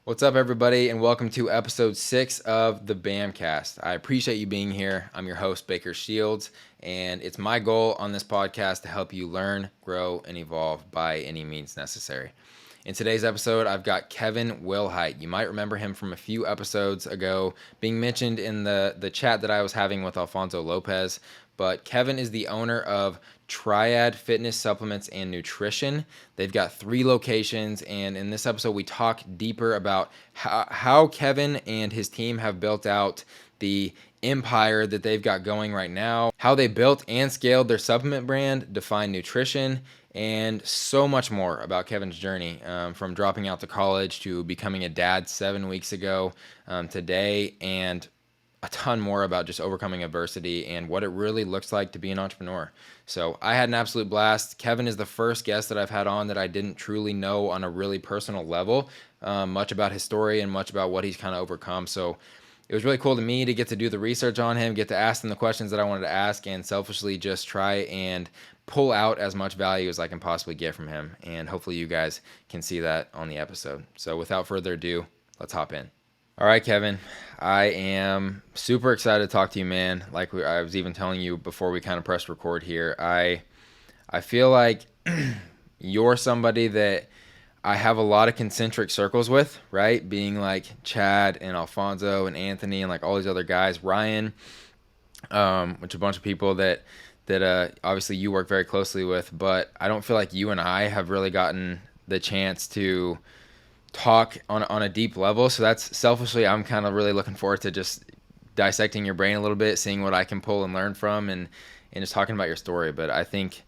What's up, everybody, and welcome to episode 6 of the BAMcast. I appreciate you being here. I'm your host, Baker Shields, and it's my goal on this podcast to help you learn, grow, and evolve by any means necessary. In today's episode, I've got Kevin Wilhite. You might remember him from a few episodes ago being mentioned in the chat that I was having with Alfonso Lopez. But Kevin is the owner of Triad Fitness Supplements and Nutrition. They've got 3 locations, and in this episode, we talk deeper about how Kevin and his team have built out the empire that they've got going right now, how they built and scaled their supplement brand, Define Nutrition, and so much more about Kevin's journey from dropping out to college to becoming a dad 7 weeks ago today, and a ton more about just overcoming adversity and what it really looks like to be an entrepreneur. So I had an absolute blast. Kevin is the first guest that I've had on that I didn't truly know on a really personal level, much about his story and much about what he's kind of overcome. So it was really cool to me to get to do the research on him, get to ask him the questions that I wanted to ask, and selfishly just try and pull out as much value as I can possibly get from him. And hopefully you guys can see that on the episode. So without further ado, let's hop in. All right, Kevin, I am super excited to talk to you, man. Like I was even telling you before we kind of pressed record here, I feel like you're somebody that I have a lot of concentric circles with, right? Being like Chad and Alfonso and Anthony and like all these other guys, Ryan, which a bunch of people that obviously you work very closely with, but I don't feel like you and I have really gotten the chance to talk on a deep level. So that's selfishly, I'm kind of really looking forward to just dissecting your brain a little bit, seeing what I can pull and learn from, and just talking about your story. But I think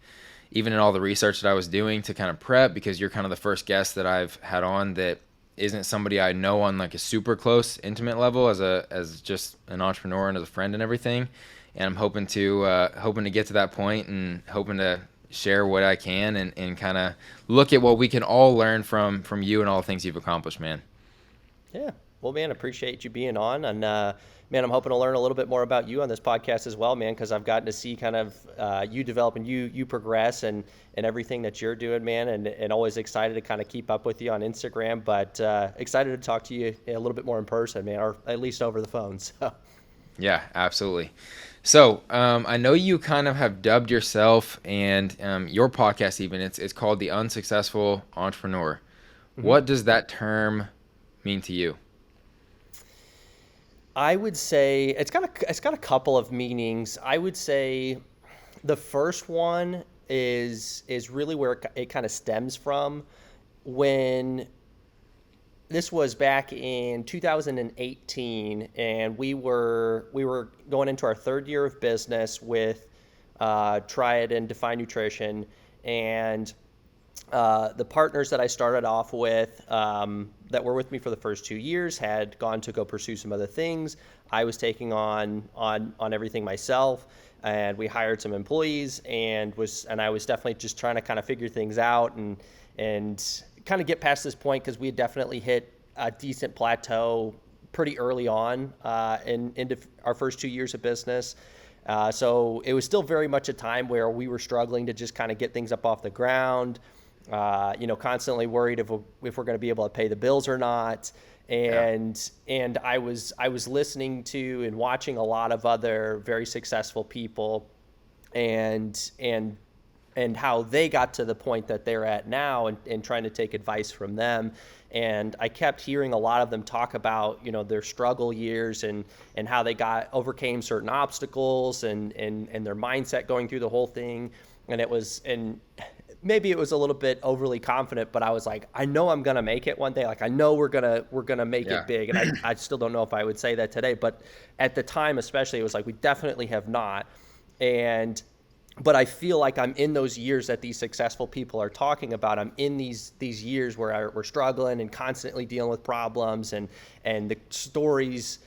even in all the research that I was doing to kind of prep, because you're kind of the first guest that I've had on that isn't somebody I know on like a super close, intimate level as just an entrepreneur and as a friend and everything. And I'm hoping to get to that point and hoping to share what I can and kind of look at what we can all learn from you and all the things you've accomplished, man. Yeah. Well, man, appreciate you being on. And, man, I'm hoping to learn a little bit more about you on this podcast as well, man, because I've gotten to see kind of you develop and you progress and everything that you're doing, man, and always excited to kind of keep up with you on Instagram, but excited to talk to you a little bit more in person, man, or at least over the phone. So. Yeah, absolutely. So I know you kind of have dubbed yourself and your podcast even, it's called The Unsuccessful Entrepreneur. Mhm. What does that term mean to you? I would say it's got a couple of meanings. I would say the first one is really where it kind of stems from when this was back in 2018, and we were going into our third year of business with Triad and Define Nutrition, and the partners that I started off with that were with me for the first 2 years had gone to go pursue some other things. I was taking on everything myself, and we hired some employees, and I was definitely just trying to kind of figure things out and kind of get past this point because we had definitely hit a decent plateau pretty early on into our first 2 years of business. So it was still very much a time where we were struggling to just kind of get things up off the ground, constantly worried if we're going to be able to pay the bills or not. Yeah. And I was listening to and watching a lot of other very successful people and how they got to the point that they're at now and trying to take advice from them. And I kept hearing a lot of them talk about, their struggle years and how they overcame certain obstacles and their mindset going through the whole thing. And maybe it was a little bit overly confident, but I was like, I know I'm going to make it one day. Like, I know we're going to make Yeah. it big. And I still don't know if I would say that today, but at the time, especially, it was like, we definitely have not. But I feel like I'm in those years that these successful people are talking about. I'm in these years where we're struggling and constantly dealing with problems, and the stories,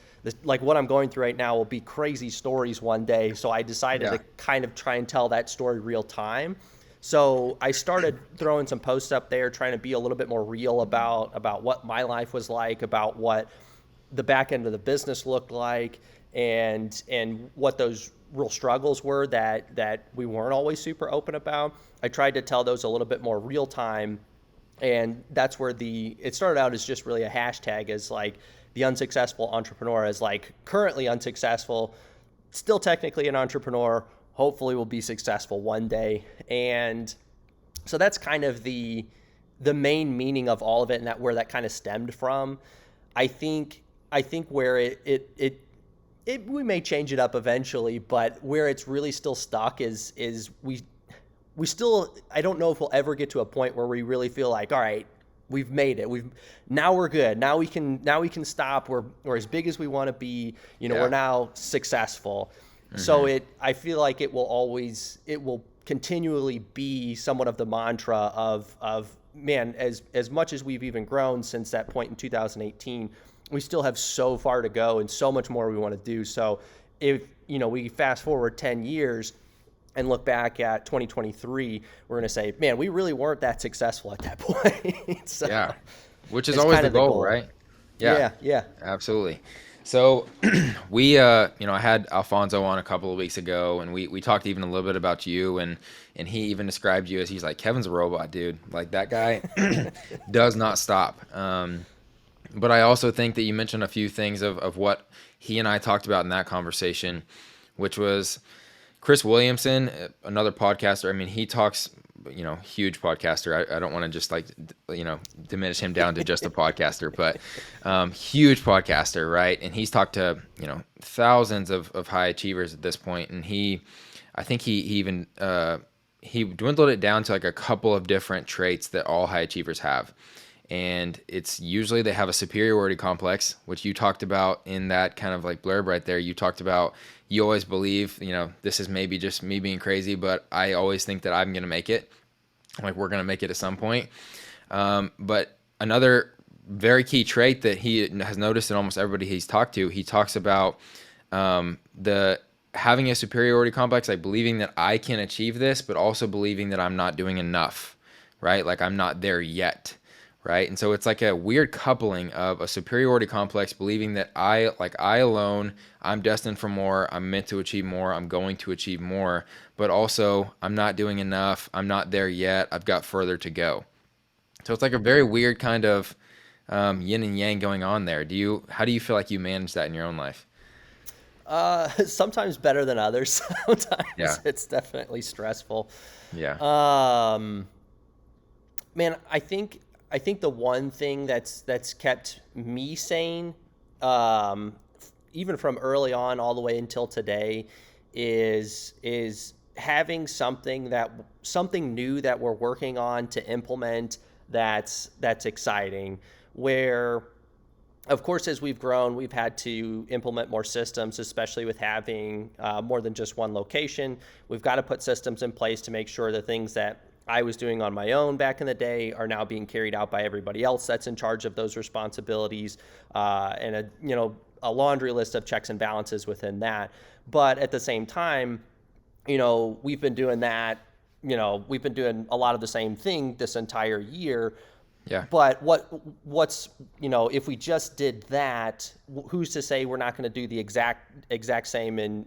like what I'm going through right now, will be crazy stories one day. So I decided Yeah. to kind of try and tell that story real time. So I started throwing some posts up there, trying to be a little bit more real about what my life was like, about what the back end of the business looked like, and what those real struggles were that we weren't always super open about. I tried to tell those a little bit more real time, And that's where it started out as just really a hashtag, as like the unsuccessful entrepreneur, as like currently unsuccessful, still technically an entrepreneur, hopefully will be successful one day. And so that's kind of the main meaning of all of it, and that where that kind of stemmed from. I think where we may change it up eventually, but where it's really still stuck is we still, I don't know if we'll ever get to a point where we really feel like, all right, we've made it. Now we're good. Now we can stop. We're as big as we want to be. We're now successful. Mm-hmm. So I feel like it will continually be somewhat of the mantra of man, as much as we've even grown since that point in 2018, we still have so far to go and so much more we want to do. So if we fast forward 10 years and look back at 2023, we're going to say, man, we really weren't that successful at that point. So yeah, which is always the goal, right? Yeah, absolutely. So we, I had Alfonso on a couple of weeks ago, and we talked even a little bit about you, and he even described you as, he's like, Kevin's a robot, dude. Like, that guy does not stop. But I also think that you mentioned a few things of what he and I talked about in that conversation, which was Chris Williamson, another podcaster. I mean, he talks, huge podcaster. I don't want to just diminish him down to just a podcaster, but huge podcaster, right? And he's talked to, thousands of high achievers at this point. And I think he even, he dwindled it down to like a couple of different traits that all high achievers have. And it's usually they have a superiority complex, which you talked about in that kind of like blurb right there. You talked about, you always believe, this is maybe just me being crazy, but I always think that I'm going to make it. Like, we're going to make it at some point. But another very key trait that he has noticed in almost everybody he's talked to, he talks about the having a superiority complex, like believing that I can achieve this, but also believing that I'm not doing enough, right? Like, I'm not there yet. Right. And so it's like a weird coupling of a superiority complex, believing that I alone, I'm destined for more, I'm meant to achieve more, I'm going to achieve more, but also I'm not doing enough, I'm not there yet, I've got further to go. So it's like a very weird kind of yin and yang going on there. How do you feel like you manage that in your own life? Sometimes better than others. Sometimes it's definitely stressful. Yeah. Man, I think the one thing that's kept me sane, even from early on all the way until today, is having something new that we're working on to implement that's exciting. Where, of course, as we've grown, we've had to implement more systems, especially with having more than just one location. We've got to put systems in place to make sure the things that I was doing on my own back in the day are now being carried out by everybody else that's in charge of those responsibilities, and a laundry list of checks and balances within that. But at the same time, we've been doing that. We've been doing a lot of the same thing this entire year. Yeah. But what's if we just did that, who's to say we're not going to do the exact same? And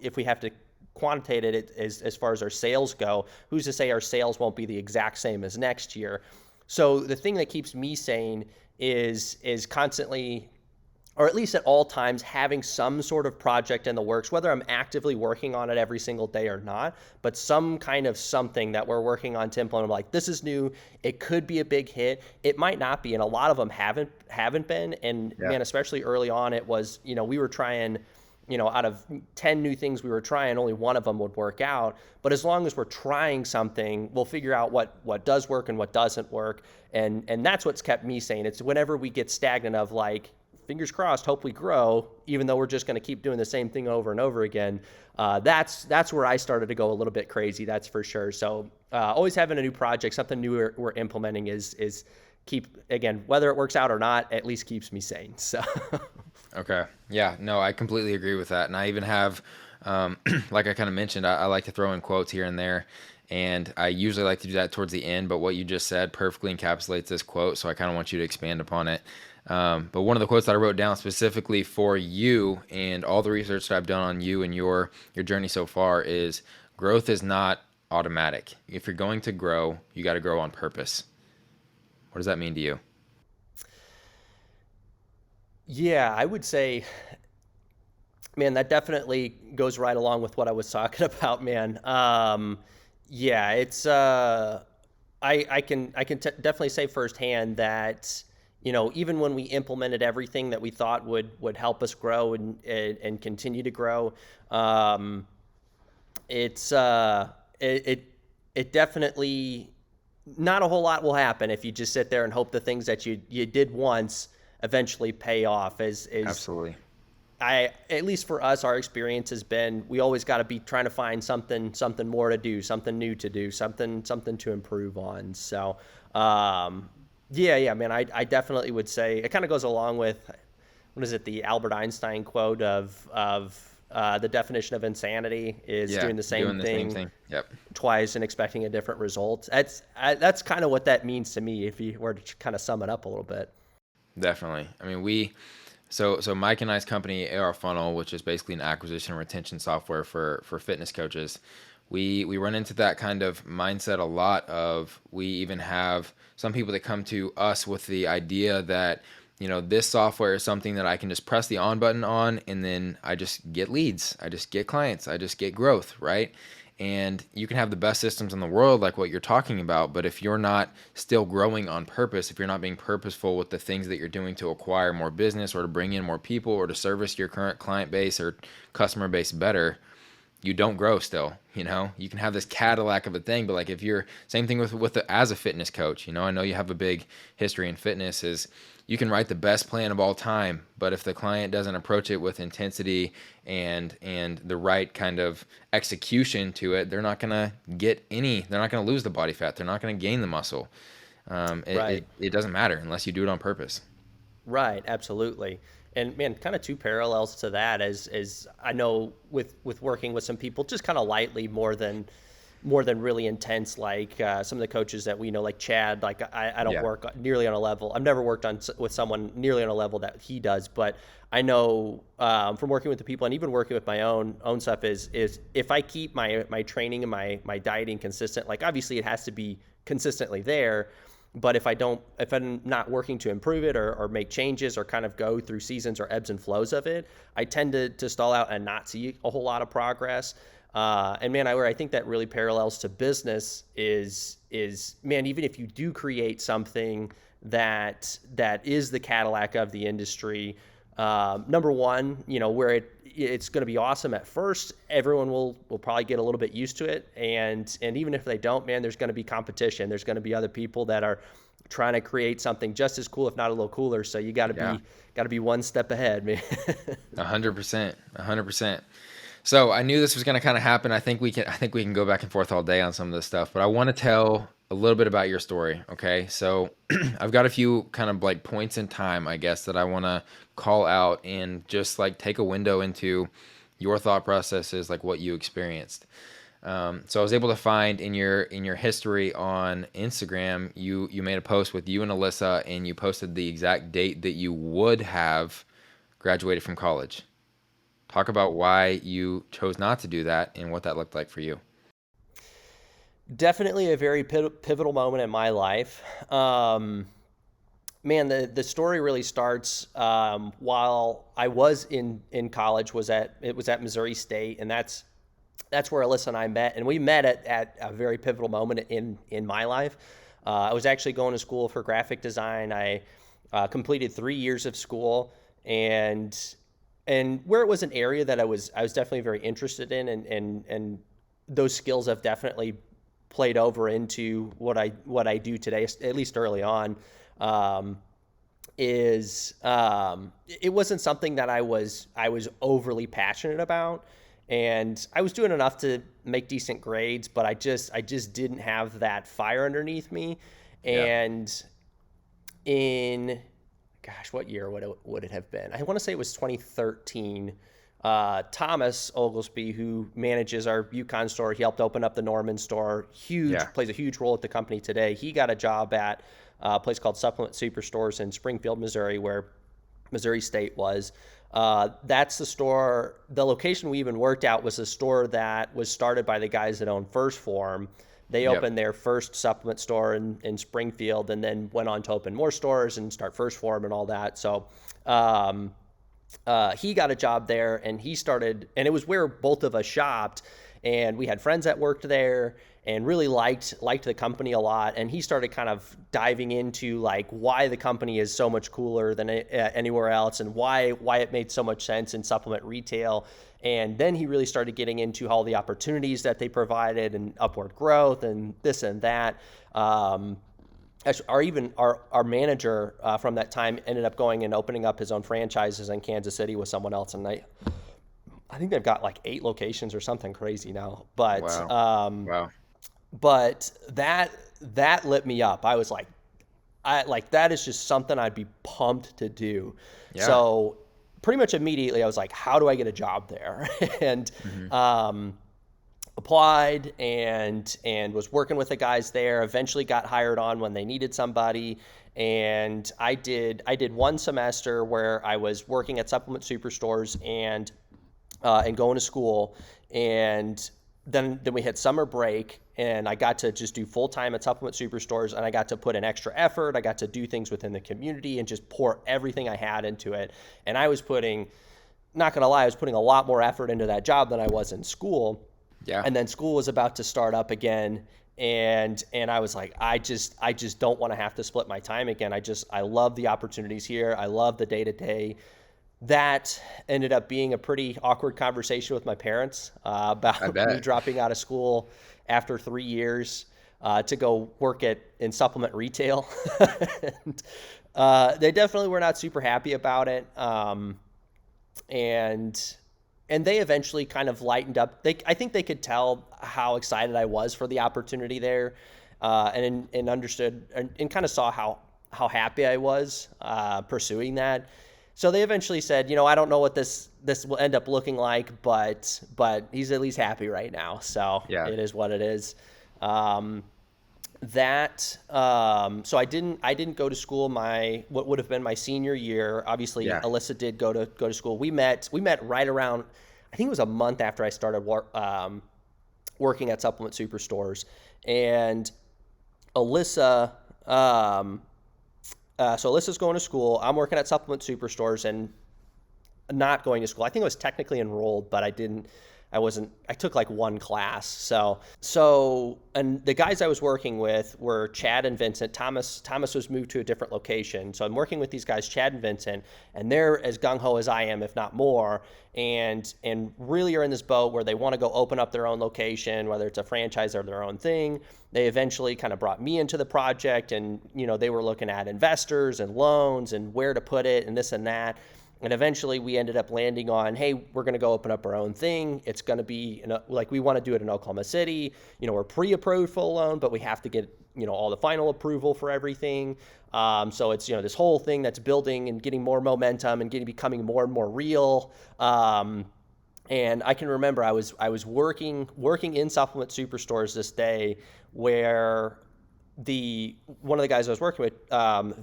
if we have to quantitate it as far as our sales go, who's to say our sales won't be the exact same as next year? So the thing that keeps me sane is constantly, or at least at all times, having some sort of project in the works, whether I'm actively working on it every single day or not, but some kind of something that we're working on to implement. Like, this is new, it could be a big hit, it might not be, and a lot of them haven't been. And man, especially early on, it was, we were trying, out of 10 new things we were trying, only one of them would work out. But as long as we're trying something, we'll figure out what does work and what doesn't work. And that's what's kept me sane. It's whenever we get stagnant of like, fingers crossed, hope we grow, even though we're just going to keep doing the same thing over and over again. That's where I started to go a little bit crazy, that's for sure. So always having a new project, something new we're implementing is keep, again, whether it works out or not, at least keeps me sane. So. Okay. Yeah, no, I completely agree with that. And I even have, like I kind of mentioned, I like to throw in quotes here and there. And I usually like to do that towards the end, but what you just said perfectly encapsulates this quote. So I kind of want you to expand upon it. But one of the quotes that I wrote down specifically for you and all the research that I've done on you and your journey so far is, growth is not automatic. If you're going to grow, you got to grow on purpose. What does that mean to you? Yeah, I would say, man, that definitely goes right along with what I was talking about, man. Yeah, it's I can definitely say firsthand that even when we implemented everything that we thought would help us grow and continue to grow, um, it's it definitely, not a whole lot will happen if you just sit there and hope the things that you did once eventually pay off. As Absolutely. I, at least for us, our experience has been we always got to be trying to find something more to do, something new to do, something to improve on. So, yeah, man, I definitely would say it kind of goes along with, what is it, the Albert Einstein quote of the definition of insanity is Yeah, doing the same doing the same thing thing. Yep, twice and expecting a different result. That's kind of what that means to me, if you were to kind of sum it up a little bit. definitely. I mean, so Mike and I's company, AR Funnel, which is basically an acquisition and retention software for fitness coaches, we run into that kind of mindset a lot. Of, we even have some people that come to us with the idea that, this software is something that I can just press the on button on, and then I just get leads, I just get clients, I just get growth, right? And you can have the best systems in the world, like what you're talking about, but if you're not still growing on purpose, if you're not being purposeful with the things that you're doing to acquire more business or to bring in more people or to service your current client base or customer base better, you don't grow still. You can have this Cadillac of a thing, but like, if you're, same thing as a fitness coach, I know you have a big history in fitness, is you can write the best plan of all time, but if the client doesn't approach it with intensity and the right kind of execution to it, they're not going to they're not going to lose the body fat, they're not going to gain the muscle. Right. It doesn't matter unless you do it on purpose. Right, absolutely. And man, kind of two parallels to that, as I know with working with some people just kind of lightly, more than really intense, like some of the coaches that we know, like Chad. Like I don't Yeah. work nearly on a level. I've never worked with someone nearly on a level that he does, but I know from working with the people and even working with my own stuff, is if I keep my training and my dieting consistent, like obviously it has to be consistently there. But if I'm not working to improve it or make changes or kind of go through seasons or ebbs and flows of it, I tend to stall out and not see a whole lot of progress. And man, where I think that really parallels to business is man, even if you do create something that is the Cadillac of the industry, number one, where it's going to be awesome at first, everyone will probably get a little bit used to it, and even if they don't, man, there's going to be competition. There's going to be other people that are trying to create something just as cool, if not a little cooler. So you got to be one step ahead, man. 100%, 100%. So I knew this was going to kind of happen. I think we can go back and forth all day on some of this stuff, but I want to tell a little bit about your story. Okay. So I've got a few kind of like points in time, I guess, that I want to call out and just like take a window into your thought processes, like what you experienced. So I was able to find in your history on Instagram, you made a post with you and Alyssa, and you posted the exact date that you would have graduated from college. Talk about why you chose not to do that and what that looked like for you. Definitely a very pivotal moment in my life. Man, the story really starts while I was in college. It was at Missouri State, and that's where Alyssa and I met, and we met at a very pivotal moment in my life. I was actually going to school for graphic design. I completed 3 years of school, and where it was an area that I was definitely very interested in, and those skills have definitely played over into what I do today, at least early on. It wasn't something that I was overly passionate about, and I was doing enough to make decent grades, but I just didn't have that fire underneath me. Yeah. And in, gosh, what year would it have been? I want to say it was 2013. Thomas Oglesby, who manages our Yukon store, he helped open up the Norman store. Plays a huge role at the company today. He got a job at a place called Supplement Superstores in Springfield, Missouri, where Missouri State was. That's the store. The location we even worked out was a store that was started by the guys that own First Form They Yep. opened their first supplement store in Springfield, and then went on to open more stores and start First Form and all that. So he got a job there, and he started, and it was where both of us shopped, and we had friends that worked there and really liked the company a lot. And he started kind of diving into like why the company is so much cooler than anywhere else, and why it made so much sense in supplement retail. And then he really started getting into all the opportunities that they provided and upward growth and this and that. Our manager from that time ended up going and opening up his own franchises in Kansas City with someone else, and I think they've got like 8 locations or something crazy now. But Wow. but that lit me up. I was like, that is just something I'd be pumped to do. Yeah. So pretty much immediately I was like, how do I get a job there? And applied and was working with the guys there. Eventually got hired on when they needed somebody. And I did 1 semester where I was working at supplement superstores and going to school. And then we had summer break, and I got to just do full time at supplement superstores, and I got to put in extra effort. I got to do things within the community and just pour everything I had into it. And I was not going to lie, I was putting a lot more effort into that job than I was in school. Yeah. And then school was about to start up again. And I was like, I just don't want to have to split my time again. I love the opportunities here. I love the day to day. That ended up being a pretty awkward conversation with my parents about me dropping out of school after 3 years to go work in supplement retail. And, they definitely were not super happy about it. And they eventually kind of lightened up. I think they could tell how excited I was for the opportunity there, and understood and kind of saw how happy I was pursuing that. So they eventually said, I don't know what this will end up looking like, but he's at least happy right now. So Yeah. It is what it is. So I didn't go to school what would have been my senior year. Obviously, Yeah. Alyssa did go to school. We met right around, I think it was a month after I started working at supplement superstores, and Alyssa. So Alyssa's going to school. I'm working at supplement superstores and not going to school. I think I was technically enrolled, but I took like 1 class. So, and the guys I was working with were Chad and Vincent. Thomas was moved to a different location. So I'm working with these guys, Chad and Vincent, and they're as gung-ho as I am, if not more, and really are in this boat where they want to go open up their own location, whether it's a franchise or their own thing. They eventually kind of brought me into the project, and, they were looking at investors and loans and where to put it and this and that. And eventually we ended up landing on, hey, we're going to go open up our own thing. It's going to be, we want to do it in Oklahoma City. We're pre-approved for a loan, but we have to get, all the final approval for everything. So it's, this whole thing that's building and getting more momentum and becoming more and more real. And I can remember I was working in supplement superstores this day where one of the guys I was working with,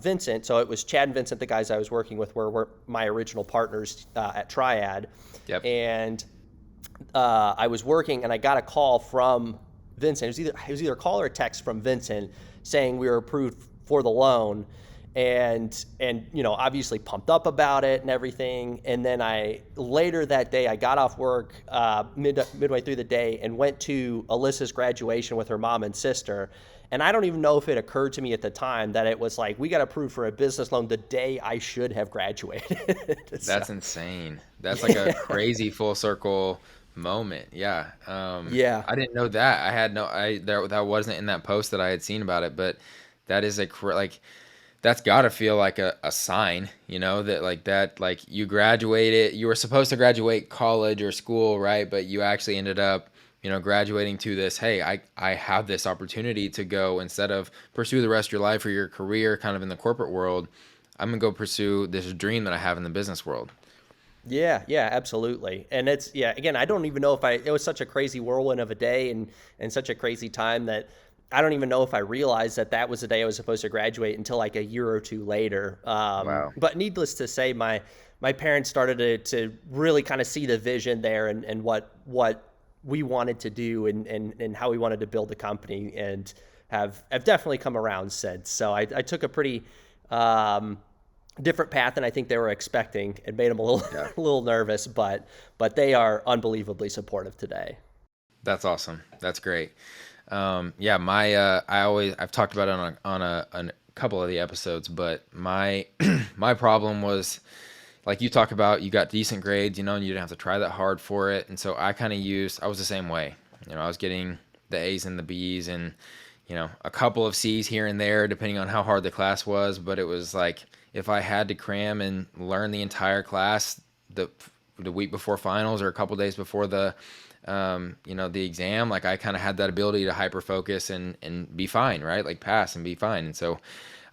Vincent, so it was Chad and Vincent, the guys I was working with were my original partners at Triad. Yep. And I was working, and I got a call from Vincent. It was either a call or a text from Vincent saying we were approved for the loan, and obviously pumped up about it and everything. And then later that day I got off work midway through the day and went to Alyssa's graduation with her mom and sister. And I don't even know if it occurred to me at the time that it was like, we got approved for a business loan the day I should have graduated. That's insane. That's like a crazy full circle moment. Yeah. Yeah. I didn't know that. That wasn't in that post that I had seen about it, but that is that's gotta feel like a sign, that you graduated, you were supposed to graduate college or school, right? But you actually ended up, graduating to this, hey, I have this opportunity to go, instead of pursue the rest of your life or your career kind of in the corporate world, I'm going to go pursue this dream that I have in the business world. Yeah, absolutely. And again, I don't even know it was such a crazy whirlwind of a day and such a crazy time that I don't even know if I realized that was the day I was supposed to graduate until like a year or two later. Wow. But needless to say, my parents started to really kind of see the vision there and what we wanted to do and how we wanted to build the company, and have definitely come around since. So I took a pretty different path than I think they were expecting. It made them a little Yeah. a little nervous, but they are unbelievably supportive today. That's awesome. That's great. Yeah, I've talked about it on a couple of the episodes, but my my problem was, like you talk about, you got decent grades, and you didn't have to try that hard for it. And so I was the same way. I was getting the A's and the B's, and a couple of C's here and there, depending on how hard the class was. But it was like, if I had to cram and learn the entire class the week before finals, or a couple days before the exam, like I kind of had that ability to hyper focus and be fine, right? Like pass and be fine. And so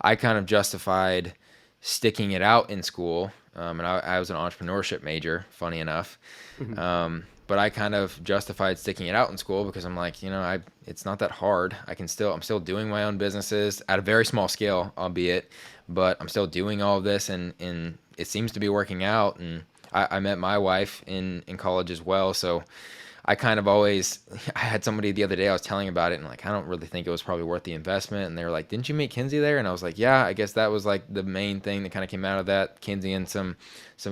I kind of justified sticking it out in school. And I was an entrepreneurship major, funny enough. But I kind of justified sticking it out in school because I'm like, it's not that hard. I'm still doing my own businesses at a very small scale, albeit, but I'm still doing all of this, and it seems to be working out. And I met my wife in college as well. So I kind of always, I had somebody the other day, I was telling about it, and like, I don't really think it was probably worth the investment. And they were like, didn't you meet Kinsey there? And I was like, yeah, I guess that was like the main thing that kind of came out of that, Kinsey and some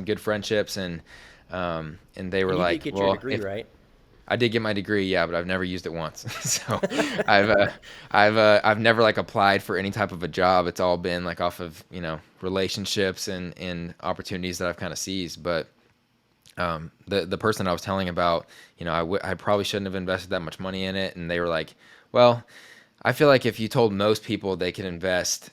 good friendships. And they were You like, did get well, your degree, right? I did get my degree, yeah, but I've never used it once. So I've never like applied for any type of a job. It's all been like off of, relationships and opportunities that I've kind of seized. But the person I was telling about, I probably shouldn't have invested that much money in it. And they were like, well, I feel like if you told most people they could invest,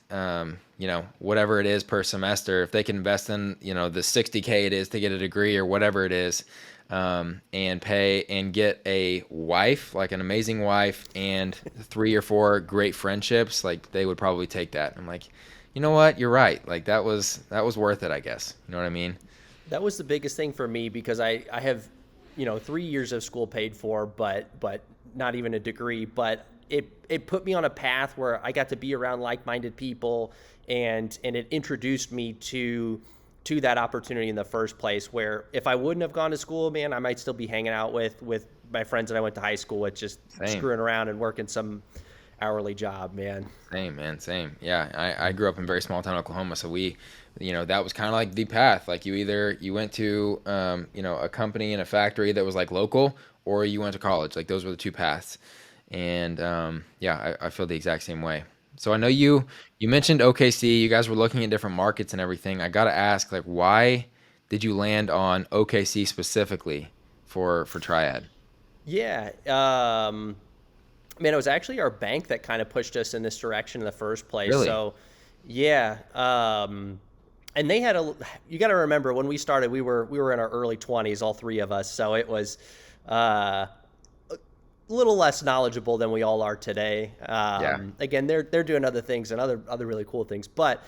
whatever it is per semester, if they can invest in, the $60K it is to get a degree or whatever it is, and pay and get a wife, like an amazing wife, and 3 or 4 great friendships, like they would probably take that. I'm like, you know what? You're right. Like that was worth it, I guess. You know what I mean? That was the biggest thing for me, because I have, 3 years of school paid for, but not even a degree. But it put me on a path where I got to be around like-minded people, and it introduced me to that opportunity in the first place, where if I wouldn't have gone to school, man, I might still be hanging out with my friends that I went to high school with, just screwing around and working some hourly job, man. Same, man, same. Yeah, I grew up in very small town Oklahoma, so that was kind of like the path. Like you went to, a company and a factory that was like local, or you went to college. Like those were the two paths. And I feel the exact same way. So I know you mentioned OKC. You guys were looking at different markets and everything. I got to ask, like, why did you land on OKC specifically for Triad? Yeah. Man, it was actually our bank that kind of pushed us in this direction in the first place. Really? So, yeah. And they had you got to remember, when we started, we were in our early 20s, all 3 of us. So it was a little less knowledgeable than we all are today. Again, they're doing other things and other really cool things. But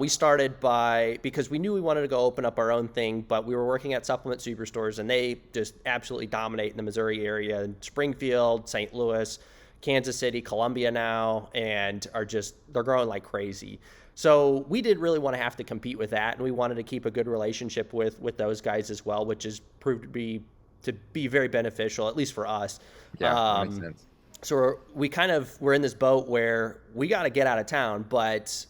we started because we knew we wanted to go open up our own thing, but we were working at supplement superstores, and they just absolutely dominate in the Missouri area, in Springfield, St. Louis, Kansas City, Columbia now, and they're growing like crazy. So we didn't really want to have to compete with that, and we wanted to keep a good relationship with those guys as well, which has proved to be very beneficial, at least for us. Yeah, that makes sense. So we're in this boat where we got to get out of town, but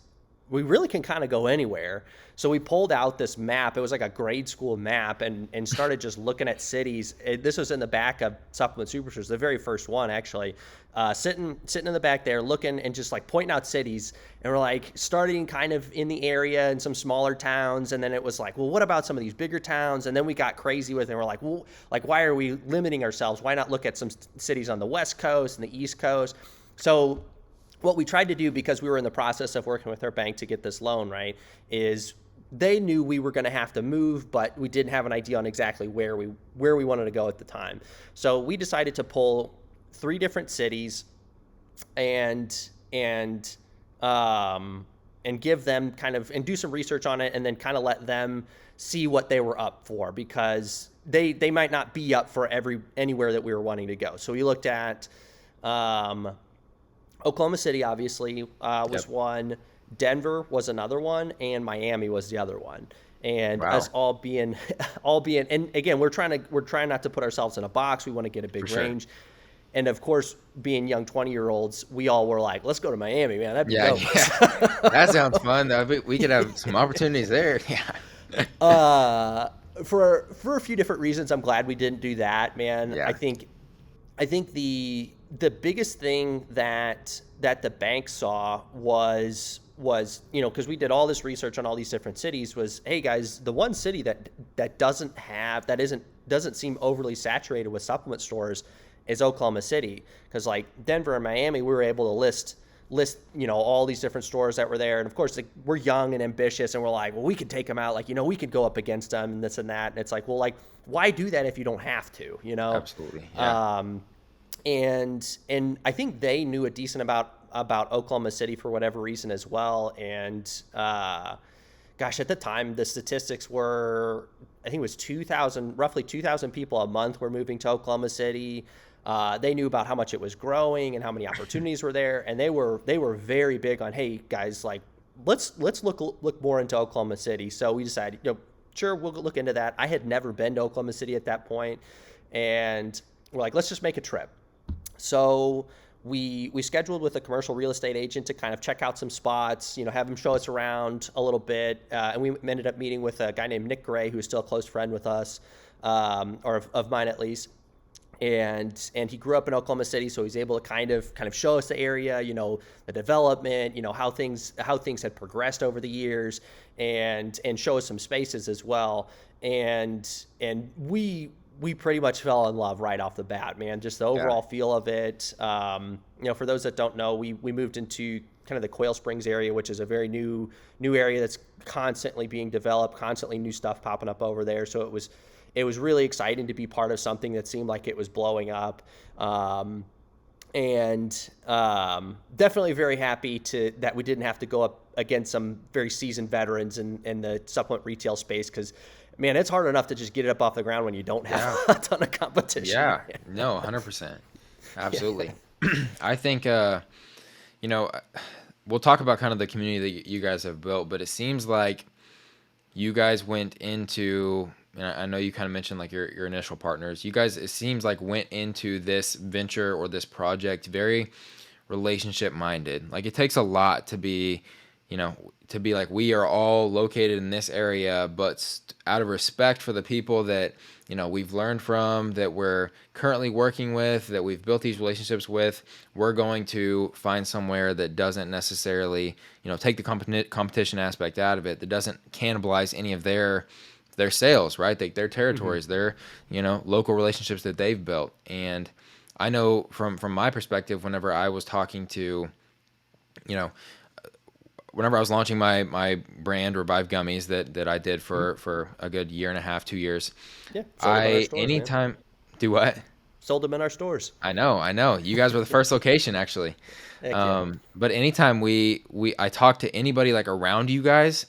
we really can kind of go anywhere. So we pulled out this map. It was like a grade school map, and started just looking at cities. This was in the back of Supplement Superstores, the very first one, actually. Sitting in the back there, looking and just like pointing out cities. And we're like starting kind of in the area in some smaller towns. And then it was like, well, what about some of these bigger towns? And then we got crazy with it. And we're like, well, like, why are we limiting ourselves? Why not look at some cities on the West Coast and the East Coast? So what we tried to do, because we were in the process of working with our bank to get this loan, right, is they knew we were going to have to move, but we didn't have an idea on exactly where we wanted to go at the time. So we decided to pull 3 different cities and give them and do some research on it, and then kind of let them see what they were up for, because they might not be up for anywhere that we were wanting to go. So we looked at Oklahoma City, obviously, was one. Denver was another one, and Miami was the other one. and us Wow. all being all being, and again, we're trying not to put ourselves in a box. We want to get a For big sure. range. And of course, being young 20-year-olds, we all were like, let's go to Miami, man. That'd be Yeah, dope. yeah. That sounds fun. We could have some opportunities there. Yeah. uh, for a few different reasons, I'm glad we didn't do that, man. I Yeah. think I think the biggest thing that the bank saw was because we did all this research on all these different cities, was, hey guys, the one city that doesn't seem overly saturated with supplement stores is Oklahoma City. Because like Denver and Miami, we were able to list all these different stores that were there, and of course, like, we're young and ambitious, and we're like, well, we could take them out, like, we could go up against them and this and that. And it's like, well, like, why do that if you don't have to? Absolutely. Yeah. And I think they knew a decent about Oklahoma City for whatever reason as well. And gosh, at the time, the statistics were, I think it was roughly 2,000 people a month were moving to Oklahoma City. They knew about how much it was growing and how many opportunities were there, and they were very big on, hey guys, like, let's look more into Oklahoma City. So we decided, sure, we'll look into that. I had never been to Oklahoma City at that point, and we're like, let's just make a trip. So we scheduled with a commercial real estate agent to kind of check out some spots, have him show us around a little bit, and we ended up meeting with a guy named Nick Gray, who's still a close friend with us, or of mine at least. And he grew up in Oklahoma City, so he's able to kind of show us the area, the development, how things had progressed over the years, and show us some spaces as well. And we pretty much fell in love right off the bat, man. Just the overall feel of it. For those that don't know, we moved into kind of the Quail Springs area, which is a very new area that's constantly being developed, constantly new stuff popping up over there. So it was really exciting to be part of something that seemed like it was blowing up. And definitely very happy that we didn't have to go up against some very seasoned veterans in the supplement retail space, because, man, it's hard enough to just get it up off the ground when you don't have a ton of competition. Yeah. No, 100%. Absolutely. I think, we'll talk about kind of the community that you guys have built, but it seems like you guys went into, and I know you kind of mentioned like your initial partners, you guys, it seems like, went into this venture or this project very relationship minded. Like, it takes a lot to be like, we are all located in this area, but out of respect for the people that, we've learned from, that we're currently working with, that we've built these relationships with, we're going to find somewhere that doesn't necessarily, take the competition aspect out of it, that doesn't cannibalize any of their sales, right? Their territories, their, local relationships that they've built. And I know from my perspective, whenever I was talking to, whenever I was launching my brand, Revive Gummies, that I did for a good year and a half, 2 years. Yeah, sold them in our stores, anytime, man. do what? Sold them in our stores. I know. You guys were the first location, actually. Heck yeah. But anytime I talked to anybody like around you guys,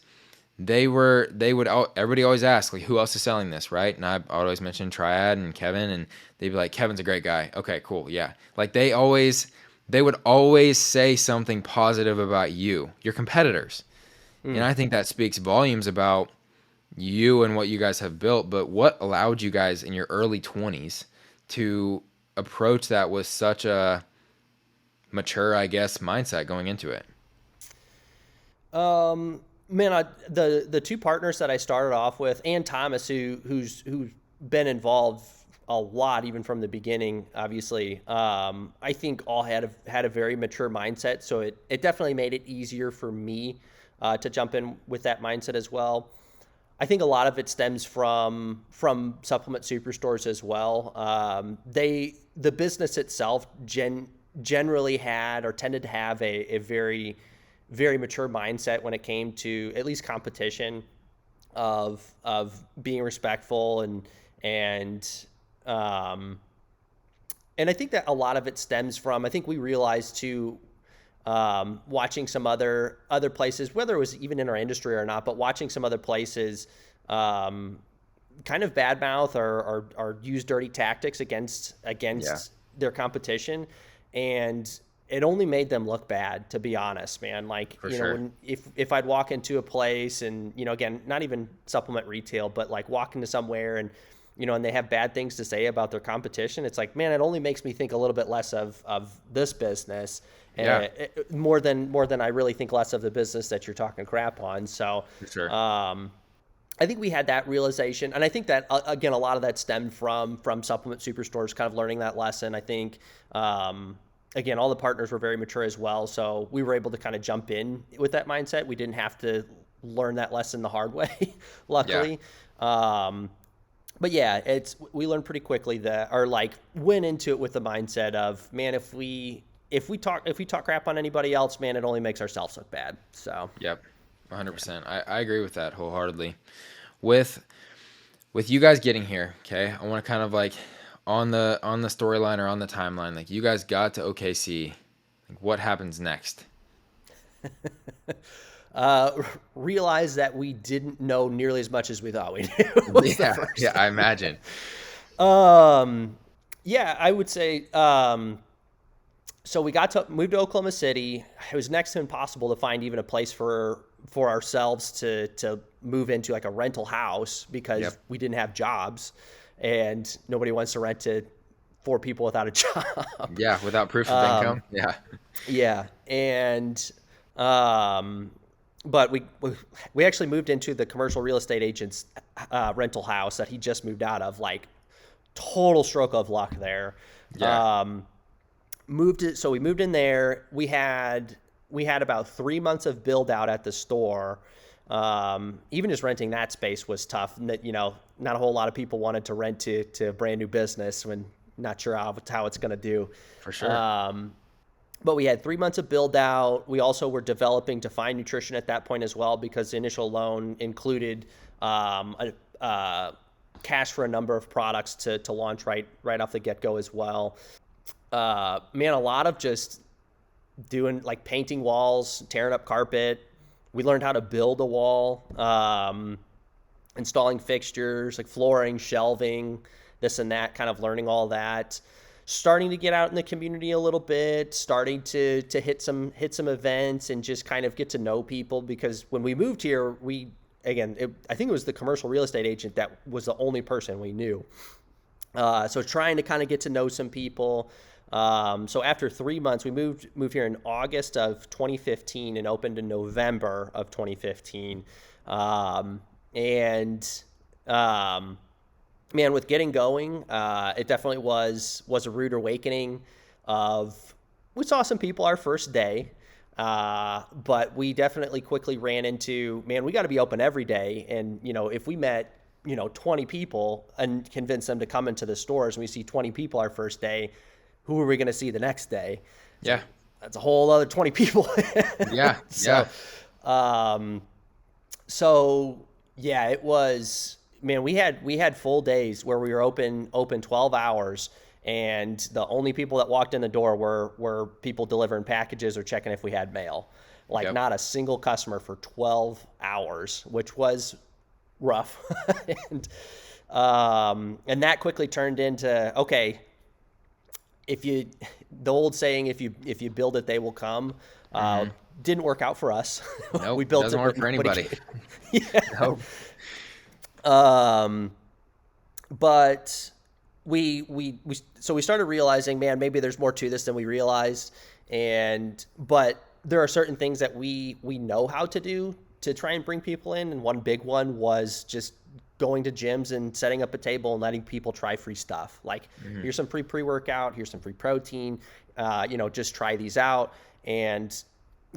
everybody always ask, like, who else is selling this, right? And I always mention Triad and Kevin, and they'd be like, Kevin's a great guy. Okay, cool, yeah. Like, they would always say something positive about you, your competitors. And I think that speaks volumes about you and what you guys have built. But what allowed you guys in your early 20s to approach that with such a mature, I guess, mindset going into it? Man, the two partners that I started off with, and Thomas, who's been involved a lot even from the beginning, obviously, I think all had a very mature mindset. So it definitely made it easier for me to jump in with that mindset as well. I think a lot of it stems from supplement superstores as well. The business itself generally had, or tended to have, a very, very mature mindset when it came to at least competition, of being respectful, and I think that a lot of it stems from, I think we realized too, watching some other places, whether it was even in our industry or not, but watching some other places kind of badmouth or use dirty tactics against their competition, and it only made them look bad, to be honest, man. Like, For sure. when, if I'd walk into a place and, again, not even supplement retail, but like walk into somewhere and, and they have bad things to say about their competition, it's like, man, it only makes me think a little bit less of this business, Yeah. more than I really think less of the business that you're talking crap on. So, For sure. I think we had that realization, and I think that again, a lot of that stemmed from supplement superstores kind of learning that lesson. I think, again, all the partners were very mature as well, so we were able to kind of jump in with that mindset. We didn't have to learn that lesson the hard way, luckily. Yeah. But yeah, we learned pretty quickly that, or like went into it with the mindset of, man, if we talk crap on anybody else, man, it only makes ourselves look bad. So. Yep. 100%. I agree with that wholeheartedly. With you guys getting here, okay, I want to kind of like on the storyline or on the timeline, like you guys got to OKC, like what happens next? Realize that we didn't know nearly as much as we thought we knew. Yeah, I imagine. Yeah, I would say, so we moved to Oklahoma City. It was next to impossible to find even a place for ourselves to move into, like a rental house, because we didn't have jobs and nobody wants to rent to 4 people without a job. Yeah, without proof of income. Yeah. Yeah. And, but we actually moved into the commercial real estate agent's rental house that he just moved out of, like total stroke of luck there. Yeah. So we moved in there. We had about 3 months of build out at the store. Even just renting that space was tough. Not a whole lot of people wanted to rent to a brand new business when not sure how it's going to do. For sure. But we had 3 months of build out. We also were developing Define Nutrition at that point as well, because the initial loan included cash for a number of products to launch right off the get-go as well. Man, a lot of just doing like painting walls, tearing up carpet. We learned how to build a wall, installing fixtures like flooring, shelving, this and that, kind of learning all that. Starting to get out in the community a little bit, starting to hit some events and just kind of get to know people, because when we moved here, I think it was the commercial real estate agent that was the only person we knew. So trying to kind of get to know some people. So after 3 months, we moved here in August of 2015 and opened in November of 2015. Man, with getting going, it definitely was a rude awakening we saw some people our first day, but we definitely quickly ran into, man, we got to be open every day. And, if we met, 20 people and convinced them to come into the stores, and we see 20 people our first day, who are we going to see the next day? Yeah. That's a whole other 20 people. Yeah. So yeah, it was, man, we had full days where we were open 12 hours, and the only people that walked in the door were people delivering packages or checking if we had mail. Like not a single customer for 12 hours, which was rough. And that quickly turned into, okay, the old saying, if you build it, they will come, didn't work out for us. Nope, we built doesn't work for anybody. Yeah. Nope. But we started realizing, man, maybe there's more to this than we realized. But there are certain things that we know how to do to try and bring people in. And one big one was just going to gyms and setting up a table and letting people try free stuff. Like, here's some free pre-workout, here's some free protein, just try these out. And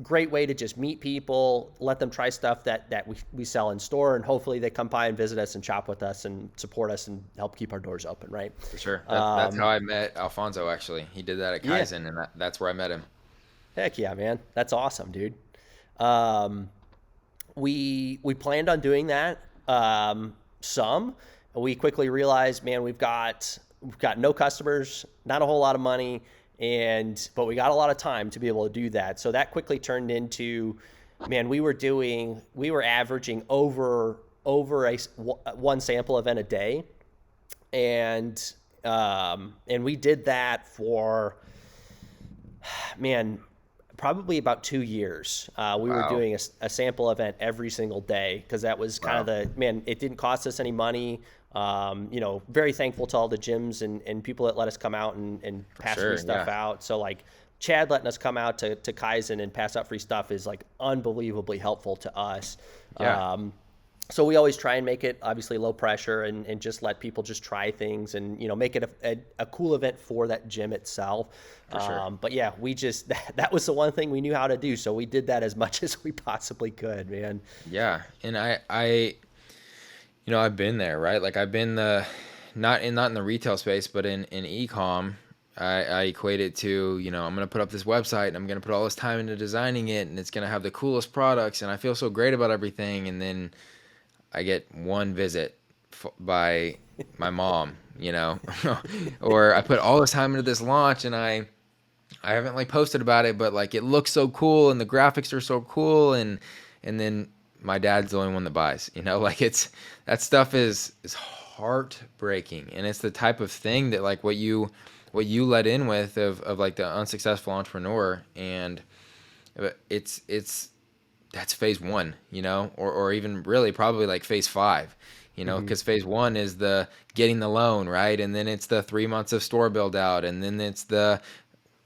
great way to just meet people, let them try stuff that we sell in store, and hopefully they come by and visit us and shop with us and support us and help keep our doors open, right? For sure. That's how I met Alfonso, actually. He did that at Kaizen, and that's where I met him. Heck yeah, man. That's awesome, dude. We planned on doing that. We quickly realized, man, we've got no customers, not a whole lot of money, but we got a lot of time to be able to do that. So that quickly turned into, man, we were averaging over one sample event a day. And we did that for, Man, probably about 2 years. We were Wow. doing a sample event every single day because that was kind of Wow. it didn't cost us any money. Very thankful to all the gyms and people that let us come out and For pass free sure. stuff Yeah. out. So like Chad letting us come out to Kaizen and pass out free stuff is like unbelievably helpful to us. Yeah. So we always try and make it obviously low pressure and just let people just try things and, make it a cool event for that gym itself. For sure. But yeah, we just, that was the one thing we knew how to do. So we did that as much as we possibly could, man. Yeah. And I've been there, right? Like I've been not in the retail space, but in e-com. I equate it to, I'm going to put up this website and I'm going to put all this time into designing it and it's going to have the coolest products and I feel so great about everything. And then I get one visit by my mom, or I put all this time into this launch and I haven't like posted about it, but like it looks so cool and the graphics are so cool and then my dad's the only one that buys, like that stuff is heartbreaking. And it's the type of thing that like what you let in with of like the unsuccessful entrepreneur. And it's that's phase one, or even really probably like phase five, because phase one is the getting the loan, right? And then it's the 3 months of store build out. And then it's the,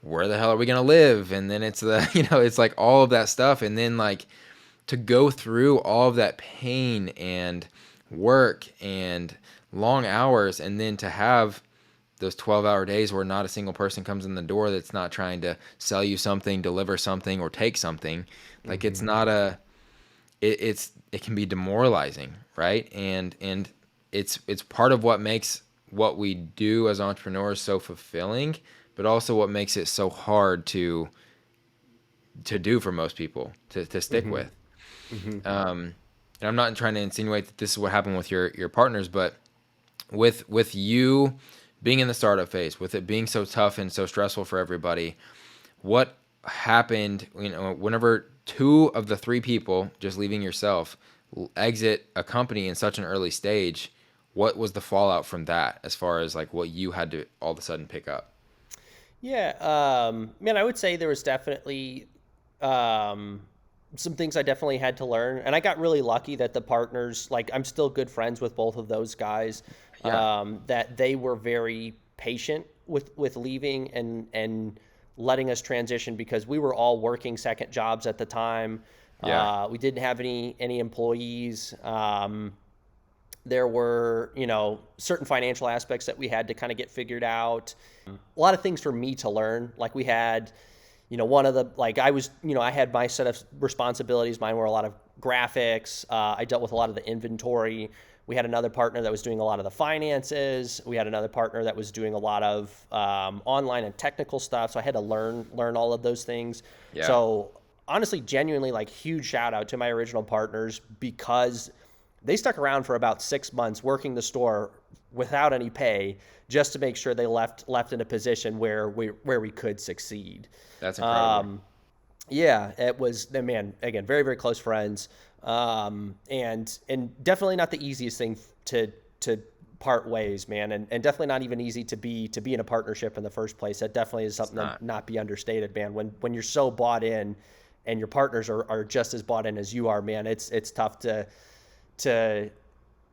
where the hell are we going to live? And then it's the, it's like all of that stuff. And then like to go through all of that pain and work and long hours, and then to have those 12-hour days where not a single person comes in the door that's not trying to sell you something, deliver something, or take something. Like it's not it can be demoralizing, right? And it's part of what makes what we do as entrepreneurs so fulfilling, but also what makes it so hard to do for most people to stick with. And I'm not trying to insinuate that this is what happened with your partners, but with you being in the startup phase, with it being so tough and so stressful for everybody, what happened, whenever two of the three people, just leaving yourself, exit a company in such an early stage, what was the fallout from that as far as like what you had to all of a sudden pick up? Yeah. Man, I would say there was definitely, some things I definitely had to learn. And I got really lucky that the partners, like I'm still good friends with both of those guys, Yeah. that they were very patient with leaving and letting us transition because we were all working second jobs at the time. Yeah. We didn't have any employees. There were, certain financial aspects that we had to kind of get figured out. A lot of things for me to learn. Like we had, one of the, like I was, I had my set of responsibilities. Mine were a lot of graphics. I dealt with a lot of the inventory. We had another partner that was doing a lot of the finances. We had another partner that was doing a lot of online and technical stuff. So I had to learn all of those things. Yeah. So honestly, genuinely, like huge shout out to my original partners because they stuck around for about 6 months working the store without any pay just to make sure they left in a position where we could succeed. That's incredible. Yeah, it was, man, again, very, very close friends. And definitely not the easiest thing to part ways, man. And definitely not even easy to be in a partnership in the first place. That definitely is something that not be understated, man. When you're so bought in and your partners are just as bought in as you are, man, it's tough to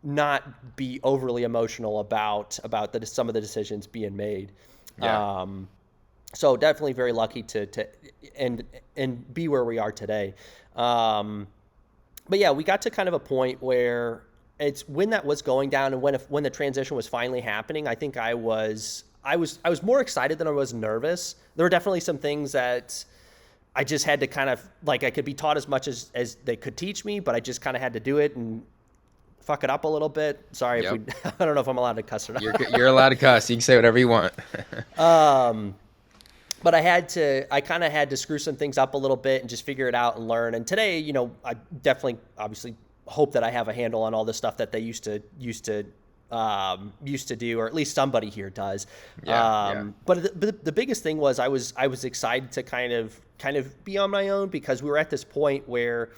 not be overly emotional about some of the decisions being made. Yeah. So definitely very lucky to and be where we are today. But yeah, we got to kind of a point where it's when that was going down and when the transition was finally happening. I think I was more excited than I was nervous. There were definitely some things that I just had to kind of like I could be taught as much as they could teach me, but I just kind of had to do it and fuck it up a little bit. Sorry if we I don't know if I'm allowed to cuss or not. You're allowed to cuss. You can say whatever you want. But I kind of had to screw some things up a little bit and just figure it out and learn. And today, I definitely, obviously, hope that I have a handle on all the stuff that they used to do, or at least somebody here does. Yeah. But the biggest thing was I was excited to kind of be on my own because we were at this point where,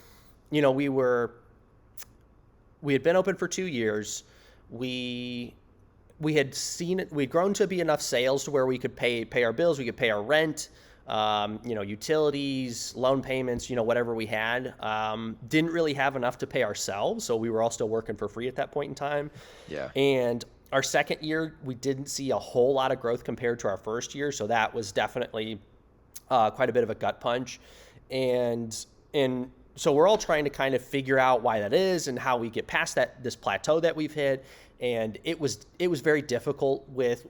we had been open for 2 years. We had seen it. We'd grown to be enough sales to where we could pay our bills. We could pay our rent. utilities, loan payments, whatever we had. Didn't really have enough to pay ourselves, so we were all still working for free at that point in time. Yeah. And our second year, we didn't see a whole lot of growth compared to our first year, so that was definitely quite a bit of a gut punch. And so we're all trying to kind of figure out why that is and how we get past this plateau that we've hit. And it was very difficult with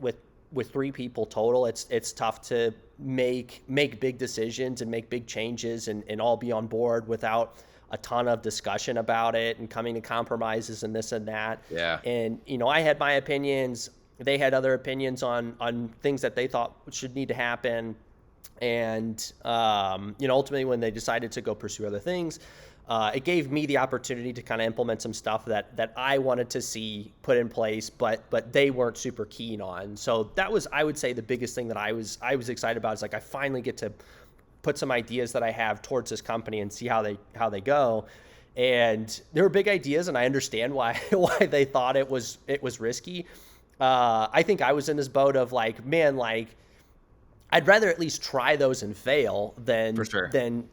3 people total. It's tough to make big decisions and make big changes and all be on board without a ton of discussion about it and coming to compromises and this and that. Yeah. And, I had my opinions. They had other opinions on things that they thought should need to happen. And, ultimately when they decided to go pursue other things, it gave me the opportunity to kind of implement some stuff that I wanted to see put in place, but they weren't super keen on. So that was, I would say, the biggest thing that I was excited about is like, I finally get to put some ideas that I have towards this company and see how they go. And they were big ideas, and I understand why they thought it was risky. I think I was in this boat of like, man, like, I'd rather at least try those and fail than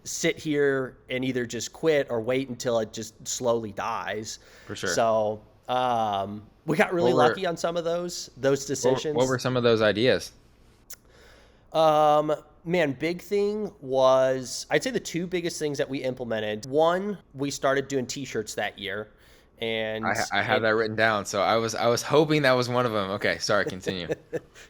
sit here and either just quit or wait until it just slowly dies. For sure. So we got really lucky on some of those decisions. What were some of those ideas? Man, big thing was, I'd say the 2 biggest things that we implemented. One, we started doing t-shirts that year. And I have that written down. So I was hoping that was one of them. Okay. Sorry. Continue.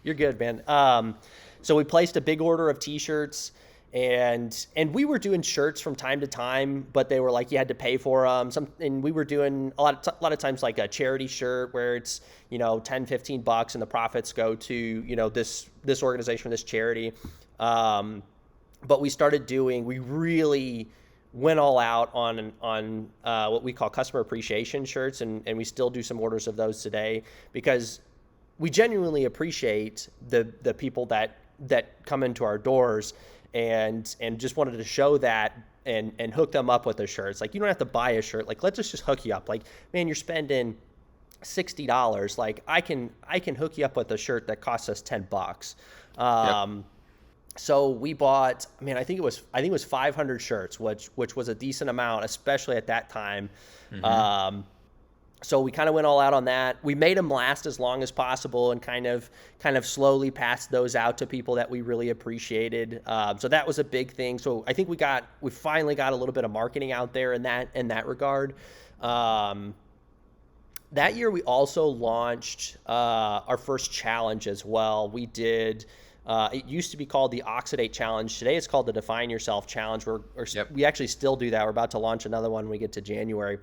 You're good, man. So we placed a big order of t-shirts, and we were doing shirts from time to time, but they were like, you had to pay for them. And we were doing a lot of times like a charity shirt where it's, $10-15 and the profits go to, this organization, this charity. But we really went all out on what we call customer appreciation shirts. And we still do some orders of those today because we genuinely appreciate the people that come into our doors and just wanted to show that and hook them up with the shirts. Like, you don't have to buy a shirt. Like, let's just hook you up. Like, man, you're spending $60. Like, I can hook you up with a shirt that costs us $10. Yep. So we bought, I think it was 500 shirts, which was a decent amount, especially at that time. Mm-hmm. So we kind of went all out on that. We made them last as long as possible and kind of slowly passed those out to people that we really appreciated. So that was a big thing. So I think we finally got a little bit of marketing out there in that regard. That year we also launched our first challenge as well. We did. It used to be called the Oxidate Challenge. Today it's called the Define Yourself Challenge. We actually still do that. We're about to launch another one when we get to January.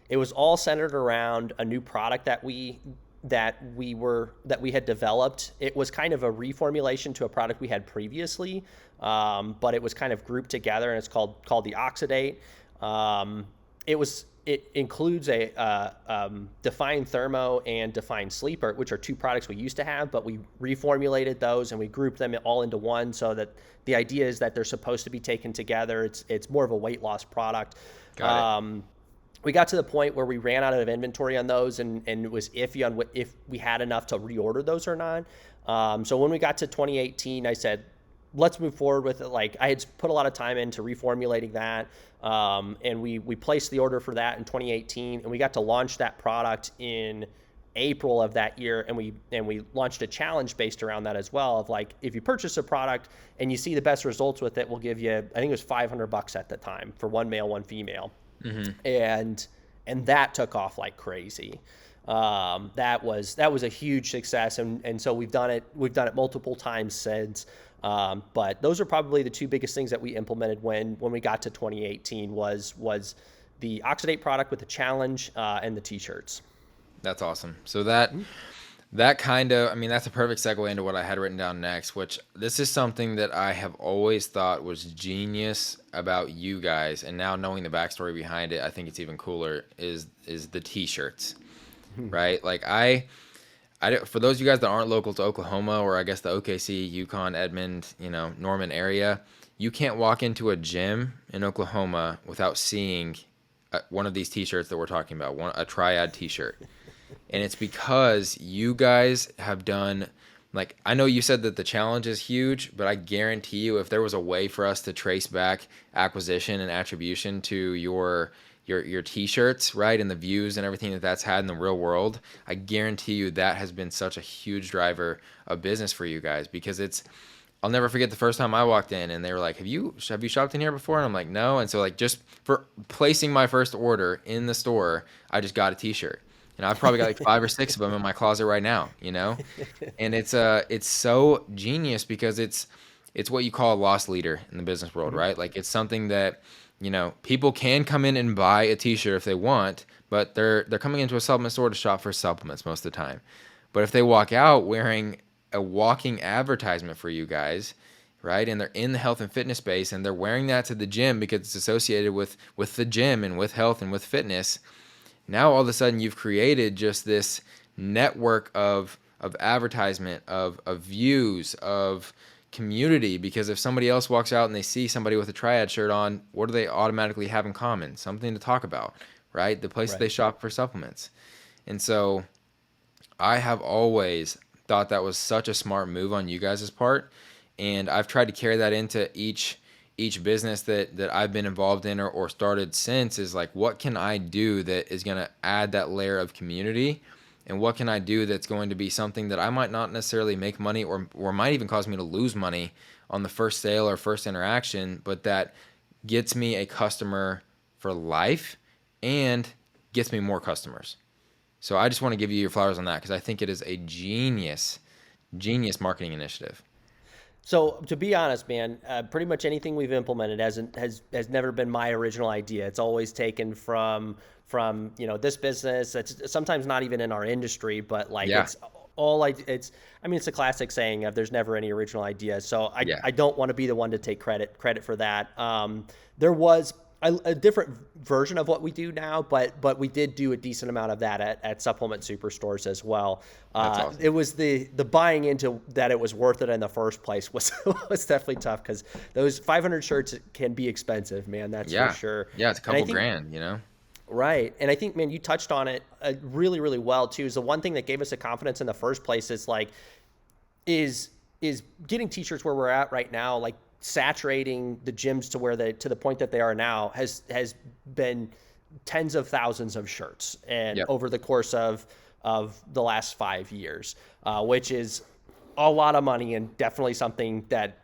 It was all centered around a new product that we had developed. It was kind of a reformulation to a product we had previously, but it was kind of grouped together, and it's called the Oxidate. It includes a Define Thermo and Define Sleeper, which are 2 products we used to have, but we reformulated those and we grouped them all into one, so that the idea is that they're supposed to be taken together. It's more of a weight loss product. Got it. We got to the point where we ran out of inventory on those, and it was iffy on if we had enough to reorder those or not. So when we got to 2018, I said, let's move forward with it. Like, I had put a lot of time into reformulating that, and we placed the order for that in 2018, and we got to launch that product in April of that year, and we launched a challenge based around that as well, of like, if you purchase a product and you see the best results with it, we'll give you, I think it was $500 at the time for 1 male, 1 female. Mm-hmm. And that took off like crazy. That was a huge success, and so we've done it multiple times since. But those are probably the 2 biggest things that we implemented when we got to 2018 was the Oxidate product with the challenge and the t-shirts. That's awesome. So that kind of, that's a perfect segue into what I had written down next, which this is something that I have always thought was genius about you guys. And now knowing the backstory behind it, I think it's even cooler is the t-shirts, right? Like for those of you guys that aren't local to Oklahoma, or I guess the OKC, Yukon, Edmond, Norman area, you can't walk into a gym in Oklahoma without seeing one of these t-shirts that we're talking about, a Triad t-shirt. And it's because you guys have done like, I know you said that the challenge is huge, but I guarantee you if there was a way for us to trace back acquisition and attribution to your t-shirts, right, and the views and everything that that's had in the real world, I guarantee you that has been such a huge driver of business for you guys, because I'll never forget the first time I walked in and they were like, have you shopped in here before? And I'm like, no. And so, like, just for placing my first order in the store, I just got a t-shirt. And I've probably got like 5 or 6 of them in my closet right now, you know? And it's so genius because it's what you call a loss leader in the business world, Mhm. right? Like, it's something that, people can come in and buy a t-shirt if they want, but they're coming into a supplement store to shop for supplements most of the time. But if they walk out wearing a walking advertisement for you guys, right? And they're in the health and fitness space and they're wearing that to the gym because it's associated with the gym and with health and with fitness. Now all of a sudden you've created just this network of advertisement, of views, of community, because if somebody else walks out and they see somebody with a Triad shirt on, what do they automatically have in common? Something to talk about, right? The place that they Right. shop for supplements. And so I have always thought that was such a smart move on you guys' part, and I've tried to carry that into each business that I've been involved in or started since, is like, what can I do that is going to add that layer of community, and what can I do that's going to be something that I might not necessarily make money or might even cause me to lose money on the first sale or first interaction, but that gets me a customer for life and gets me more customers. So I just want to give you your flowers on that because I think it is a genius marketing initiative. So to be honest, man, pretty much anything we've implemented has never been my original idea. It's always taken from this business. It's sometimes not even in our industry, but like Yeah, it's I mean, it's a classic saying of there's never any original idea. So yeah, I don't want to be the one to take credit for that. There was a different version of what we do now, but we did do a decent amount of that at supplement superstores as well. that's awesome. It was the buying into that it was worth it in the first place was was definitely tough, because those 500 shirts can be expensive, man. That's for Yeah, sure. yeah, it's a And I couple think grand. Right. And I think, man, you touched on it really, really well too. Is the one thing that gave us the confidence in the first place is like, is getting t-shirts where we're at right now, like saturating the gyms to the point that they are now has been tens of thousands of shirts and Yep. over the course of the last 5 years, which is a lot of money and definitely something that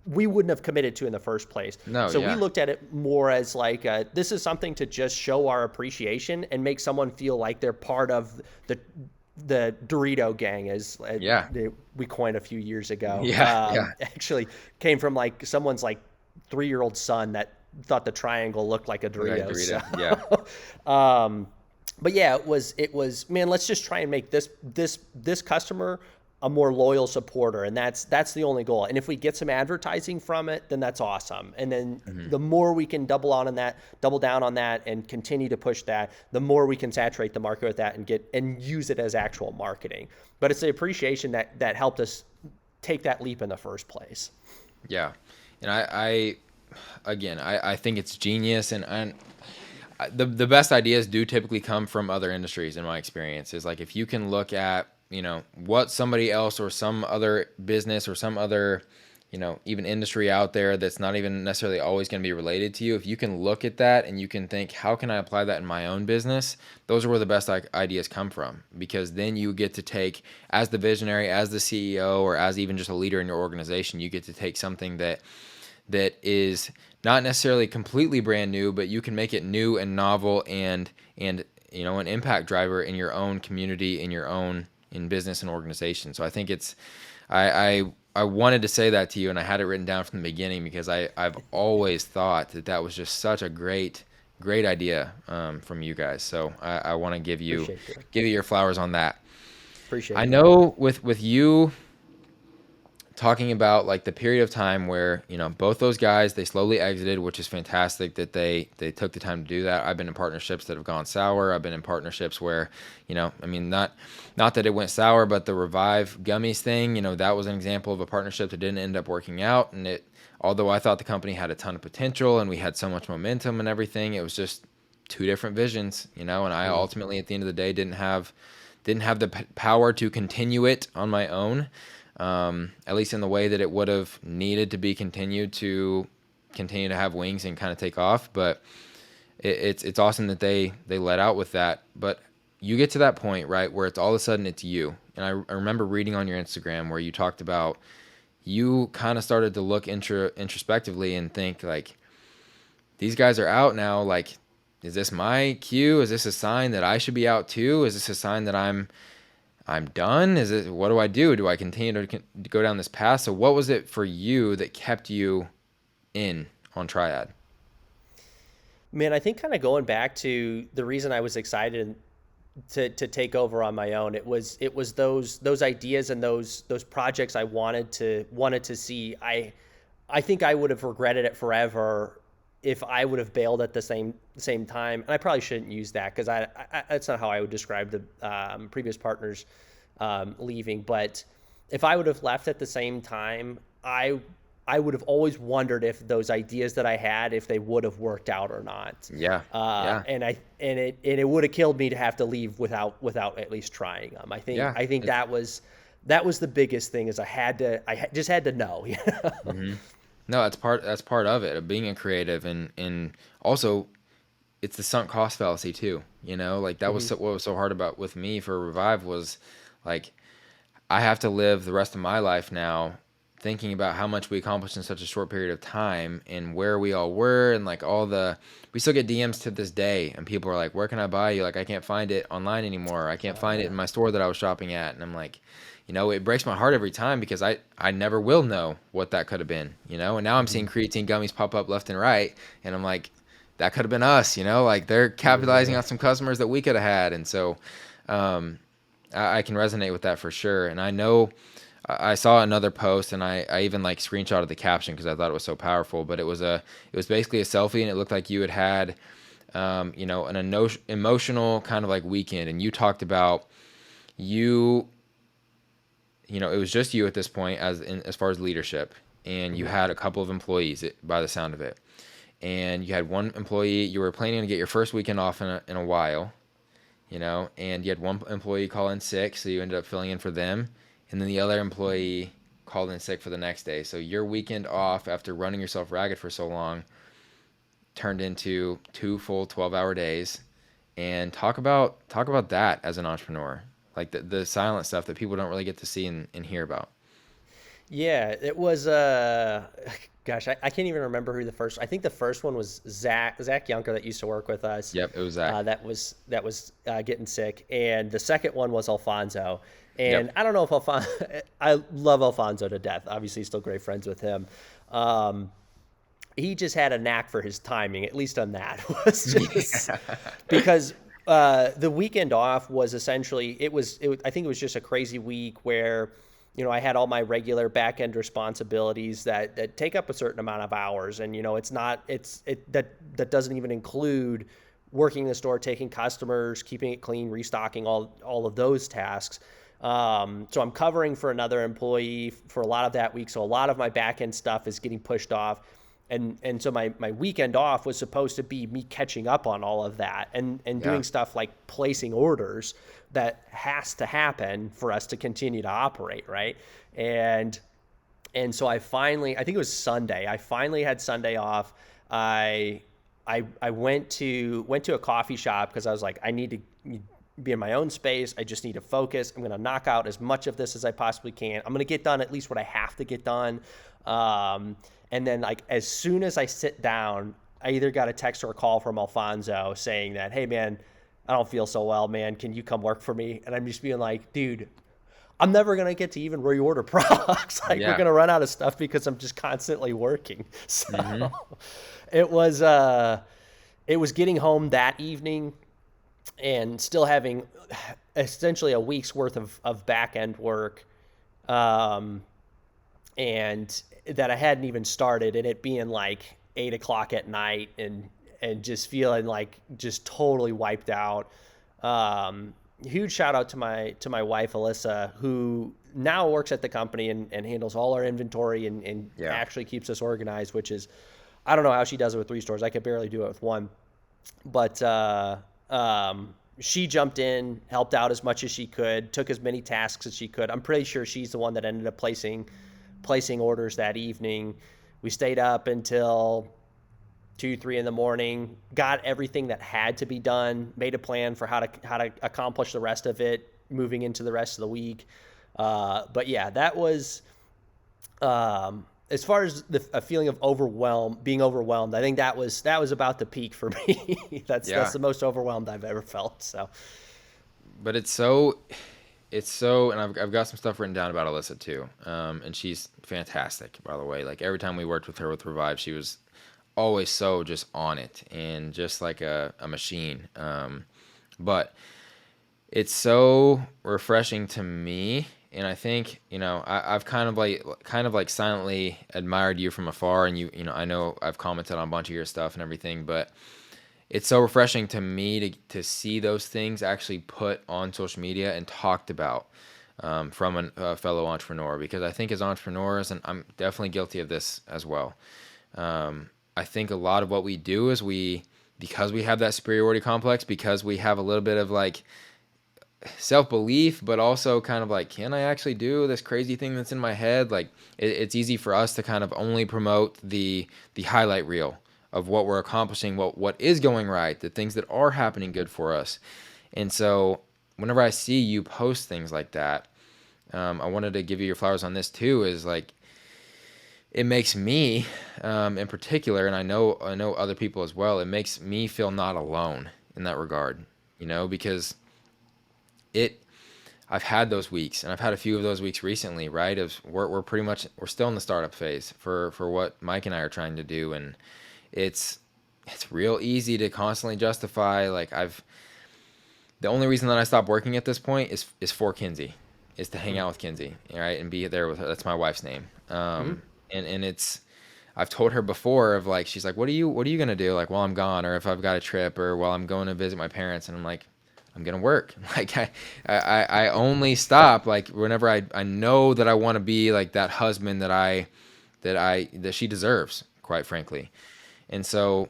we wouldn't have committed to in the first place. No, So we yeah, looked at it more as like, this is something to just show our appreciation and make someone feel like they're part of the Dorito gang, as yeah, we coined a few years ago. yeah, Actually came from like someone's like 3-year-old son that thought the triangle looked like a like Dorito. Dorito. Yeah, So, but yeah, it was, man, let's just try and make this customer a more loyal supporter, and that's the only goal. And if we get some advertising from it, then that's awesome. And then the more we can double down on that and continue to push that, the more we can saturate the market with that and use it as actual marketing. But it's the appreciation that helped us take that leap in the first place. yeah. And I think it's genius, and the best ideas do typically come from other industries. In my experience, is like, if you can look at what somebody else or some other business or some other even industry out there that's not even necessarily always going to be related to you, if you can look at that and you can think, how can I apply that in my own business? Those are where the best ideas come from, because then you get to take, as the visionary, as the CEO, or as even just a leader in your organization, you get to take something that is not necessarily completely brand new, but you can make it new and novel and an impact driver in your own community, in business and organization. So I think I wanted to say that to you, and I had it written down from the beginning because I've always thought that was just such a great idea from you guys. So I want to give you Appreciate you. your flowers on that. Appreciate I it. know with you talking about like the period of time where both those guys, they slowly exited, which is fantastic that they took the time to do that. I've been in partnerships that have gone sour. I've been in partnerships where I mean, not that it went sour, but the Revive gummies thing, that was an example of a partnership that didn't end up working out. And although I thought the company had a ton of potential and we had so much momentum and everything, it was just two different visions, and I ultimately at the end of the day didn't have didn't have the power to continue it on my own, at least in the way that it would have needed to be continued to continue to have wings and kind of take off. But it's awesome that they let out with that. But you get to that point, right, where it's all of a sudden it's you. And I remember reading on your Instagram where you talked about you kind of started to look introspectively and think like, these guys are out now. Like, is this my cue? Is this a sign that I should be out too? Is this a sign that I'm done? What do I do? Do I continue to go down this path? So what was it for you that kept you in on Triad? Man, I think kind of going back to the reason I was excited to take over on my own, it was those ideas and those projects I wanted to see. I think I would have regretted it forever if I would have bailed at the same time. And I probably shouldn't use that, because I that's not how I would describe the previous partners leaving. But if I would have left at the same time, I would have always wondered if those ideas that I had, if they would have worked out or not. Yeah. And it would have killed me to have to leave without at least trying them. I think that was the biggest thing, is I just had to know. Mm-hmm. No, that's part of it, of being a creative, and also it's the sunk cost fallacy too. Like that was what was so hard about with me for Revive, was like, I have to live the rest of my life now thinking about how much we accomplished in such a short period of time, and where we all were, and like we still get DMs to this day, and people are like, where can I buy you? Like, I can't find it online anymore. I can't find it in my store that I was shopping at. And I'm like, it breaks my heart every time, because I never will know what that could have been, and now I'm seeing creatine gummies pop up left and right, and I'm like, that could have been us, like they're capitalizing on some customers that we could have had. And so I can resonate with that for sure. And I know I saw another post, and I even like screenshotted the caption because I thought it was so powerful. But it was basically a selfie, and it looked like you had an emotional kind of like weekend, and you talked about it was just you at this point as far as leadership, and you had a couple of employees by the sound of it, and you had one employee. You were planning to get your first weekend off in a while, and you had one employee call in sick, so you ended up filling in for them. And then the other employee called in sick for the next day. So your weekend off, after running yourself ragged for so long, turned into 2 full 12-hour days. And talk about that as an entrepreneur, like the silent stuff that people don't really get to see and hear about. Yeah, it was. Gosh, I can't even remember who the first. I think the first one was Zach Yunker that used to work with us. Yep, it was Zach. That was getting sick, and the second one was Alfonso. And I don't know if Alfonso. I love Alfonso to death. Obviously, still great friends with him. He just had a knack for his timing, at least on that. Was just because the weekend off was essentially I think it was just a crazy week where, I had all my regular back end responsibilities that take up a certain amount of hours, and that doesn't even include working the store, taking customers, keeping it clean, restocking, all of those tasks. So I'm covering for another employee for a lot of that week. So a lot of my back end stuff is getting pushed off. And so my weekend off was supposed to be me catching up on all of that and doing stuff like placing orders that has to happen for us to continue to operate. Right. And so I think it was Sunday. I finally had Sunday off. I went to a coffee shop because I was like, I need to be in my own space. I just need to focus. I'm going to knock out as much of this as I possibly can. I'm going to get done at least what I have to get done. And then like, as soon as I sit down, I either got a text or a call from Alfonso saying that, hey man, I don't feel so well, man. Can you come work for me? And I'm just being like, dude, I'm never going to get to even reorder products. We're going to run out of stuff because I'm just constantly working. So it was getting home that evening and still having essentially a week's worth of back end work. And that I hadn't even started, and it being like 8:00 at night and just feeling like just totally wiped out. Huge shout out to my wife, Alyssa, who now works at the company and handles all our inventory and actually keeps us organized, which is, I don't know how she does it with 3 stores. I could barely do it with 1, but she jumped in, helped out as much as she could, took as many tasks as she could. I'm pretty sure she's the one that ended up placing orders that evening. We stayed up until 2, 3 in the morning, got everything that had to be done, made a plan for how to accomplish the rest of it, moving into the rest of the week. But yeah, that was, as far as a feeling of being overwhelmed, I think that was about the peak for me. That's the most overwhelmed I've ever felt. So, but it's so, and I've got some stuff written down about Alyssa too. And she's fantastic, by the way. Like every time we worked with her with Revive, she was always so just on it and just like a machine. But it's so refreshing to me. And I think, I've kind of like silently admired you from afar, and I know I've commented on a bunch of your stuff and everything, but it's so refreshing to me to see those things actually put on social media and talked about from a fellow entrepreneur, because I think as entrepreneurs, and I'm definitely guilty of this as well, I think a lot of what we do is because we have that superiority complex, because we have a little bit of like self-belief, but also kind of like, can I actually do this crazy thing that's in my head? Like it's easy for us to kind of only promote the highlight reel of what we're accomplishing, what is going right, the things that are happening good for us. And so whenever I see you post things like that, I wanted to give you your flowers on this too, is like, it makes me, in particular, and I know other people as well, it makes me feel not alone in that regard, because I've had those weeks, and I've had a few of those weeks recently, right? We're still in the startup phase for what Mike and I are trying to do, and it's real easy to constantly justify, like, the only reason that I stopped working at this point is for Kinsey, is to hang out with Kinsey, right, and be there with her. That's my wife's name. And it's, I've told her before of like, she's like, what are you gonna do, like, while I'm gone, or if I've got a trip, or while I'm going to visit my parents? And I'm like, I'm gonna work. Like I only stop like whenever I know that I want to be like that husband that she deserves, quite frankly. And so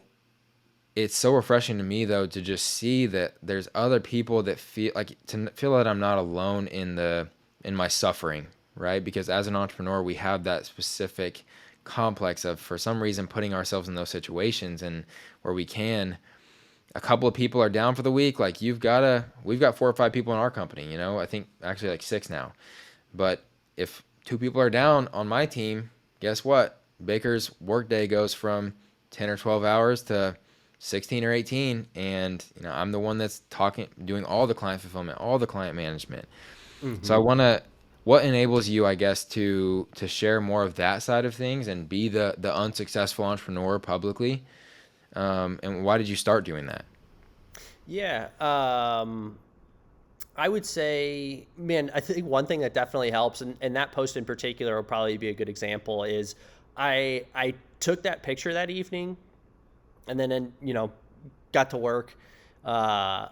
it's so refreshing to me though to just see that there's other people that feel that I'm not alone in my suffering, right? Because as an entrepreneur, we have that specific complex of, for some reason, putting ourselves in those situations, and where we can. A couple of people are down for the week. Like we've got 4 or 5 people in our company, I think actually like 6 now. But if 2 people are down on my team, guess what? Baker's workday goes from 10 or 12 hours to 16 or 18. And, I'm the one that's doing all the client fulfillment, all the client management. Mm-hmm. So what enables you, I guess, to share more of that side of things and be the unsuccessful entrepreneur publicly? And why did you start doing that? Yeah, I would say, man, I think one thing that definitely helps, and that post in particular will probably be a good example, is I took that picture that evening, and then got to work, but I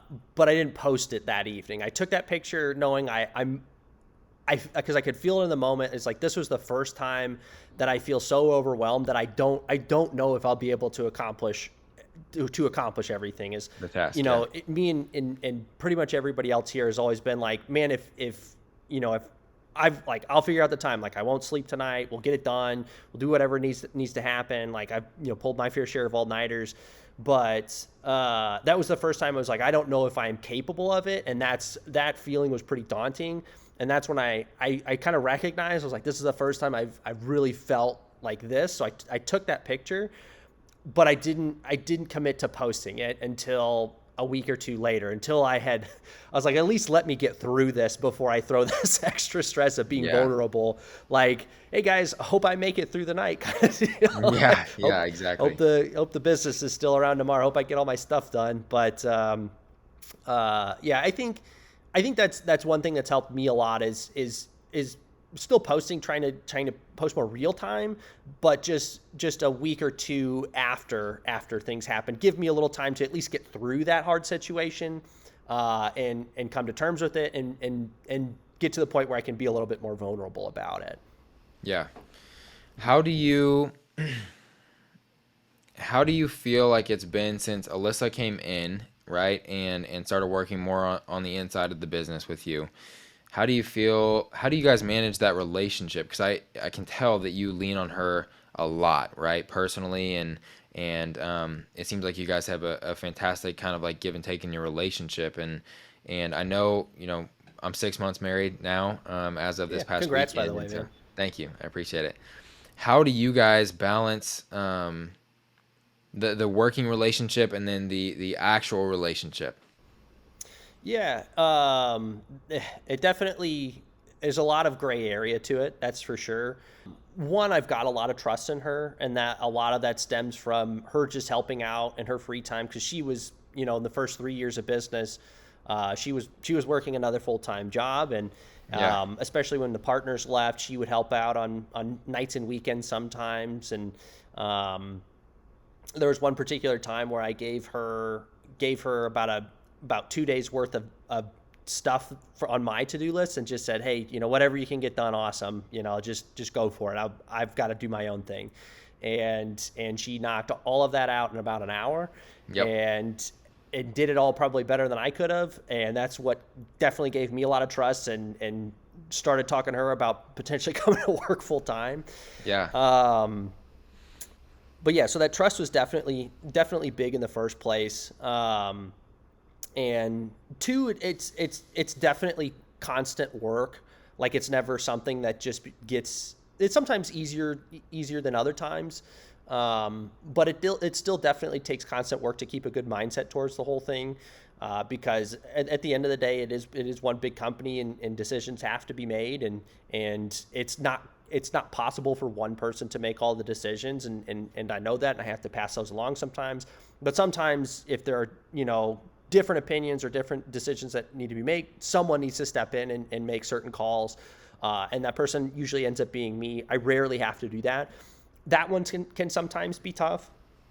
didn't post it that evening. I took that picture knowing because I could feel it in the moment. It's like, this was the first time that I feel so overwhelmed that I don't know if I'll be able to accomplish everything. Is the task, me and pretty much everybody else here has always been like, man, if I'll figure out the time, like I won't sleep tonight, we'll get it done, we'll do whatever needs to happen. Like I've pulled my fair share of all-nighters, but that was the first time I was like, I don't know if I'm capable of it, and that feeling was pretty daunting. And that's when I kind of recognized, I was like, this is the first time I've really felt like this. So I took that picture, but I didn't commit to posting it until a week or 2 later, until I was like, at least let me get through this before I throw this extra stress of being vulnerable. Like, hey guys, I hope I make it through the night. Yeah, exactly. Hope the business is still around tomorrow. Hope I get all my stuff done. But I think that's one thing that's helped me a lot is still posting, trying to post more real time, but just a week or 2 after things happen, give me a little time to at least get through that hard situation, and come to terms with it, and get to the point where I can be a little bit more vulnerable about it. Yeah. How do you feel like it's been since Alyssa came in, right? And started working more on the inside of the business with you. How do you guys manage that relationship? Because I can tell that you lean on her a lot, right? Personally, and it seems like you guys have a fantastic kind of like give and take in your relationship. And I know, I'm 6 months married now, as of this Yeah. past Congrats, by the weekend. way, And so man. thank you. I appreciate it. How do you guys balance the working relationship and then the actual relationship? Yeah, it definitely is a lot of gray area to it. That's for sure. One, I've got a lot of trust in her, and that a lot of that stems from her just helping out in her free time because she was, in the first 3 years of business, she was working another full time job, and Yeah. especially when the partners left, she would help out on nights and weekends sometimes, and um, there was one particular time where I gave her about 2 days worth of stuff on my to-do list and just said, hey, whatever you can get done, awesome. Just go for it. I've got to do my own thing. And she knocked all of that out in about an hour. Yep. And it did it all probably better than I could have. And that's what definitely gave me a lot of trust and started talking to her about potentially coming to work full time. Yeah. But yeah, so that trust was definitely big in the first place. And two, it's definitely constant work. Like it's never something that just gets. It's sometimes easier than other times, but it still definitely takes constant work to keep a good mindset towards the whole thing, because at the end of the day, it is one big company, and decisions have to be made, and it's not possible for one person to make all the decisions, and I know that, and I have to pass those along sometimes. But sometimes if there are, different opinions or different decisions that need to be made, someone needs to step in and make certain calls. And that person usually ends up being me. I rarely have to do that. That one can sometimes be tough.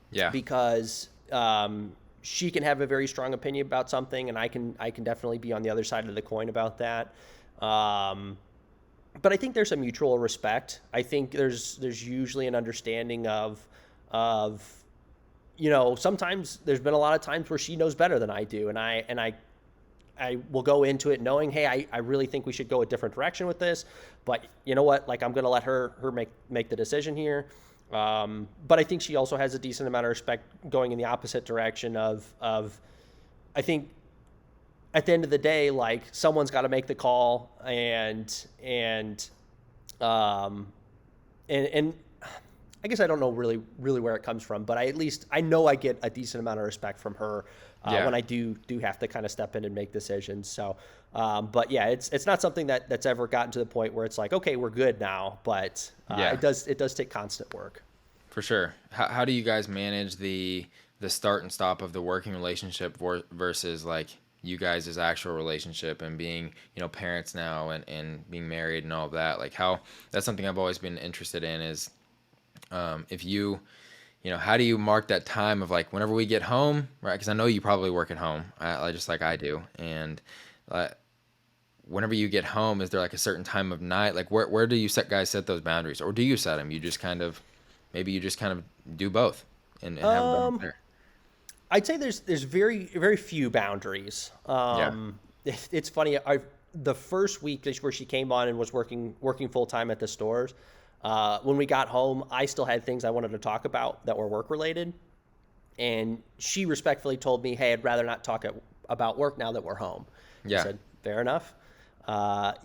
Yeah. Because she can have a very strong opinion about something, and I can definitely be on the other side of the coin about that. But I think there's a mutual respect. I think there's usually an understanding of sometimes there's been a lot of times where she knows better than I do, and I will go into it knowing, hey, I really think we should go a different direction with this, but you know what? Like I'm going to let her make the decision here. But I think she also has a decent amount of respect going in the opposite direction of I think at the end of the day, like someone's got to make the call, and I guess I don't know really where it comes from, but I know I get a decent amount of respect from her when I do have to kind of step in and make decisions. So, but yeah, it's not something that's ever gotten to the point where it's like, okay, we're good now, but it does take constant work. For sure. How do you guys manage the start and stop of the working relationship versus like you guys' actual relationship and being, parents now and being married and all of that? Like that's something I've always been interested in is, if how do you mark that time of like whenever we get home, right? Because I know you probably work at home, just like I do. And whenever you get home, is there like a certain time of night? Like where do you guys set those boundaries, or do you set them? You just kind of do both and have a balance there. I'd say there's very very few boundaries. It's funny. The first week where she came on and was working full time at the stores. When we got home, I still had things I wanted to talk about that were work related. And she respectfully told me, hey, I'd rather not talk about work now that we're home. Yeah. I said, fair enough.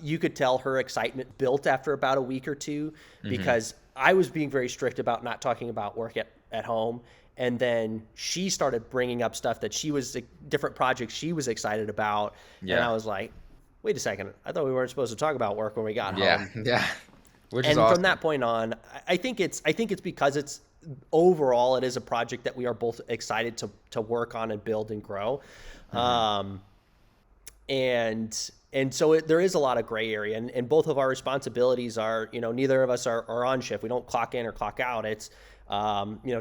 You could tell her excitement built after about a week or two because I was being very strict about not talking about work at home. And then she started bringing up stuff that different projects she was excited about. Yeah. And I was like, wait a second. I thought we weren't supposed to talk about work when we got home. Yeah. Which is and awesome. From that point on, I think it's because it's overall it is a project that we are both excited to work on and build and grow, and so there is a lot of gray area, and both of our responsibilities are neither of us are on shift. We don't clock in or clock out. It's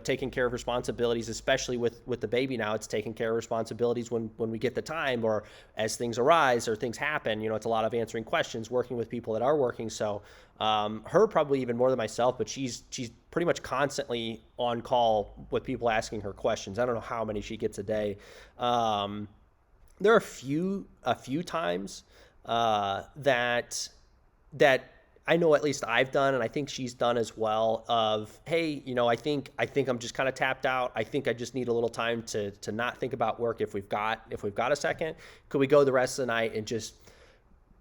taking care of responsibilities, especially with the baby now. It's taking care of responsibilities when we get the time or as things arise or things happen. It's a lot of answering questions, working with people that are working. So her probably even more than myself, but she's pretty much constantly on call with people asking her questions. I don't know how many she gets a day. There are a few times that I know at least I've done, and I think she's done as well, of, hey, I think I'm just kind of tapped out. I think I just need a little time to not think about work. If we've got a second, could we go the rest of the night and just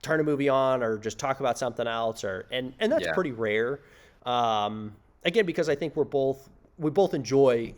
turn a movie on or just talk about something else? And that's pretty rare. Again, because I think we both enjoy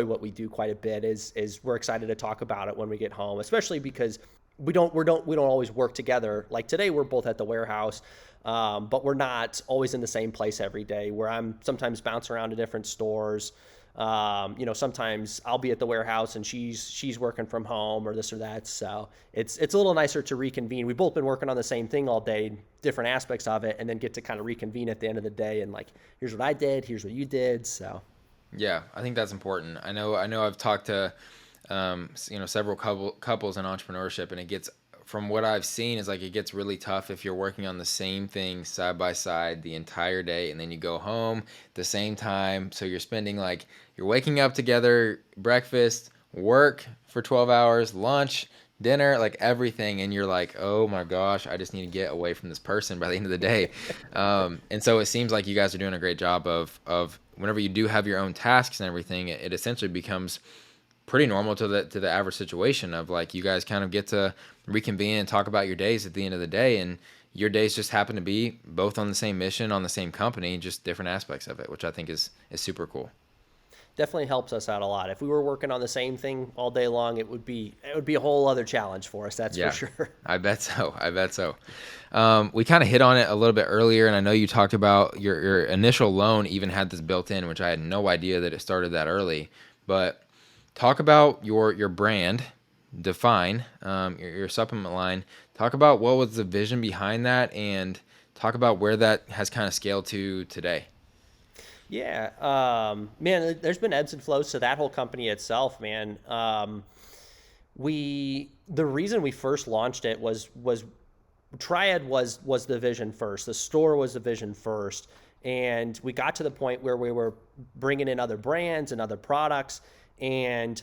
what we do quite a bit. Is we're excited to talk about it when we get home, especially because we don't always work together. Like today, we're both at the warehouse, but we're not always in the same place every day. Where I'm sometimes bouncing around to different stores. Sometimes I'll be at the warehouse and she's working from home or this or that. So it's a little nicer to reconvene. We've both been working on the same thing all day, different aspects of it, and then get to kind of reconvene at the end of the day and like, here's what I did, here's what you did. So yeah, I think that's important. I know I've talked to several couples in entrepreneurship, and it gets, from what I've seen, is like it gets really tough if you're working on the same thing side by side the entire day, and then you go home at the same time. So you're spending, like, you're waking up together, breakfast, work for 12 hours, lunch, dinner, like everything, and you're like, oh my gosh, I just need to get away from this person by the end of the day. And so it seems like you guys are doing a great job of whenever you do have your own tasks and everything, it essentially becomes pretty normal to the average situation of, like, you guys kind of get to reconvene and talk about your days at the end of the day, and your days just happen to be both on the same mission, on the same company, just different aspects of it, which I think is super cool. definitely helps us out a lot. If we were working on the same thing all day long, it would be a whole other challenge for us. That's for sure. I bet so. We kind of hit on it a little bit earlier, and I know you talked about your initial loan even had this built in, which I had no idea that it started that early. But talk about your brand, define your supplement line. Talk about what was the vision behind that, and talk about where that has kind of scaled to today. Yeah, man, there's been ebbs and flows to that whole company itself, man. The reason we first launched it was Triad was the vision first. The store was the vision first, and we got to the point where we were bringing in other brands and other products, and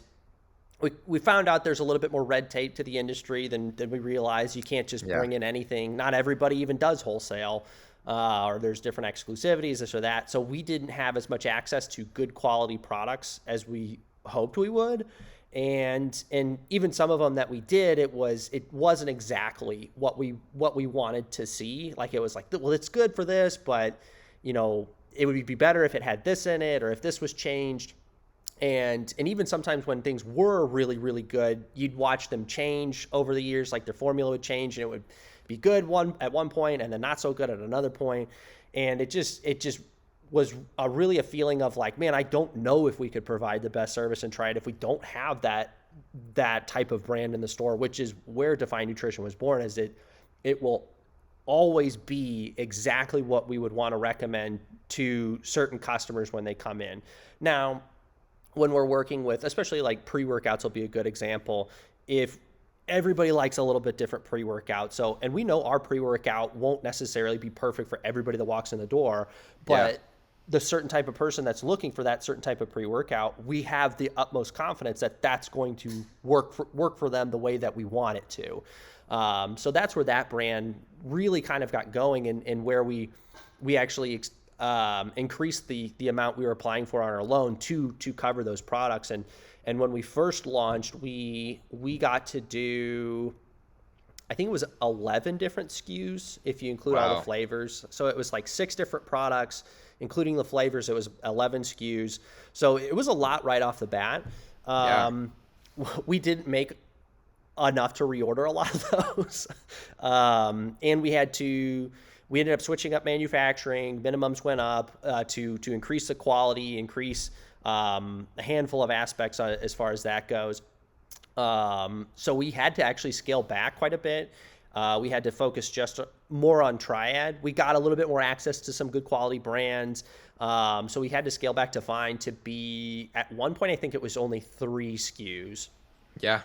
we found out there's a little bit more red tape to the industry than we realized. You can't just bring in anything. Not everybody even does wholesale. Or there's different exclusivities, this or that. So we didn't have as much access to good quality products as we hoped we would. And even some of them that we did, it wasn't exactly what we wanted to see. Like, it was like, well, it's good for this, but it would be better if it had this in it, or if this was changed. And even sometimes when things were really, really good, you'd watch them change over the years. Like, their formula would change, and it would be good at one point and then not so good at another point. And it just was really a feeling of like, man, I don't know if we could provide the best service and try it if we don't have that type of brand in the store, which is where Define Nutrition was born. Is it will always be exactly what we would want to recommend to certain customers when they come in. Now, when we're working with, especially like pre-workouts will be a good example. If everybody likes a little bit different pre-workout. And we know our pre-workout won't necessarily be perfect for everybody that walks in the door, but the certain type of person that's looking for that certain type of pre-workout, we have the utmost confidence that that's going to work for them the way that we want it to. So that's where that brand really kind of got going, and where we actually increased the amount we were applying for on our loan to cover those products. And when we first launched, we got to do, I think it was 11 different SKUs if you include all the flavors. So it was like 6 different products, including the flavors. It was 11 SKUs. So it was a lot right off the bat. We didn't make enough to reorder a lot of those. And we ended up switching up manufacturing. Minimums went up to increase the quality, increase a handful of aspects as far as that goes. So we had to actually scale back quite a bit. We had to focus just more on Triad. We got a little bit more access to some good quality brands. So we had to scale back to Define to be, at one point, I think it was only 3 SKUs. Yeah.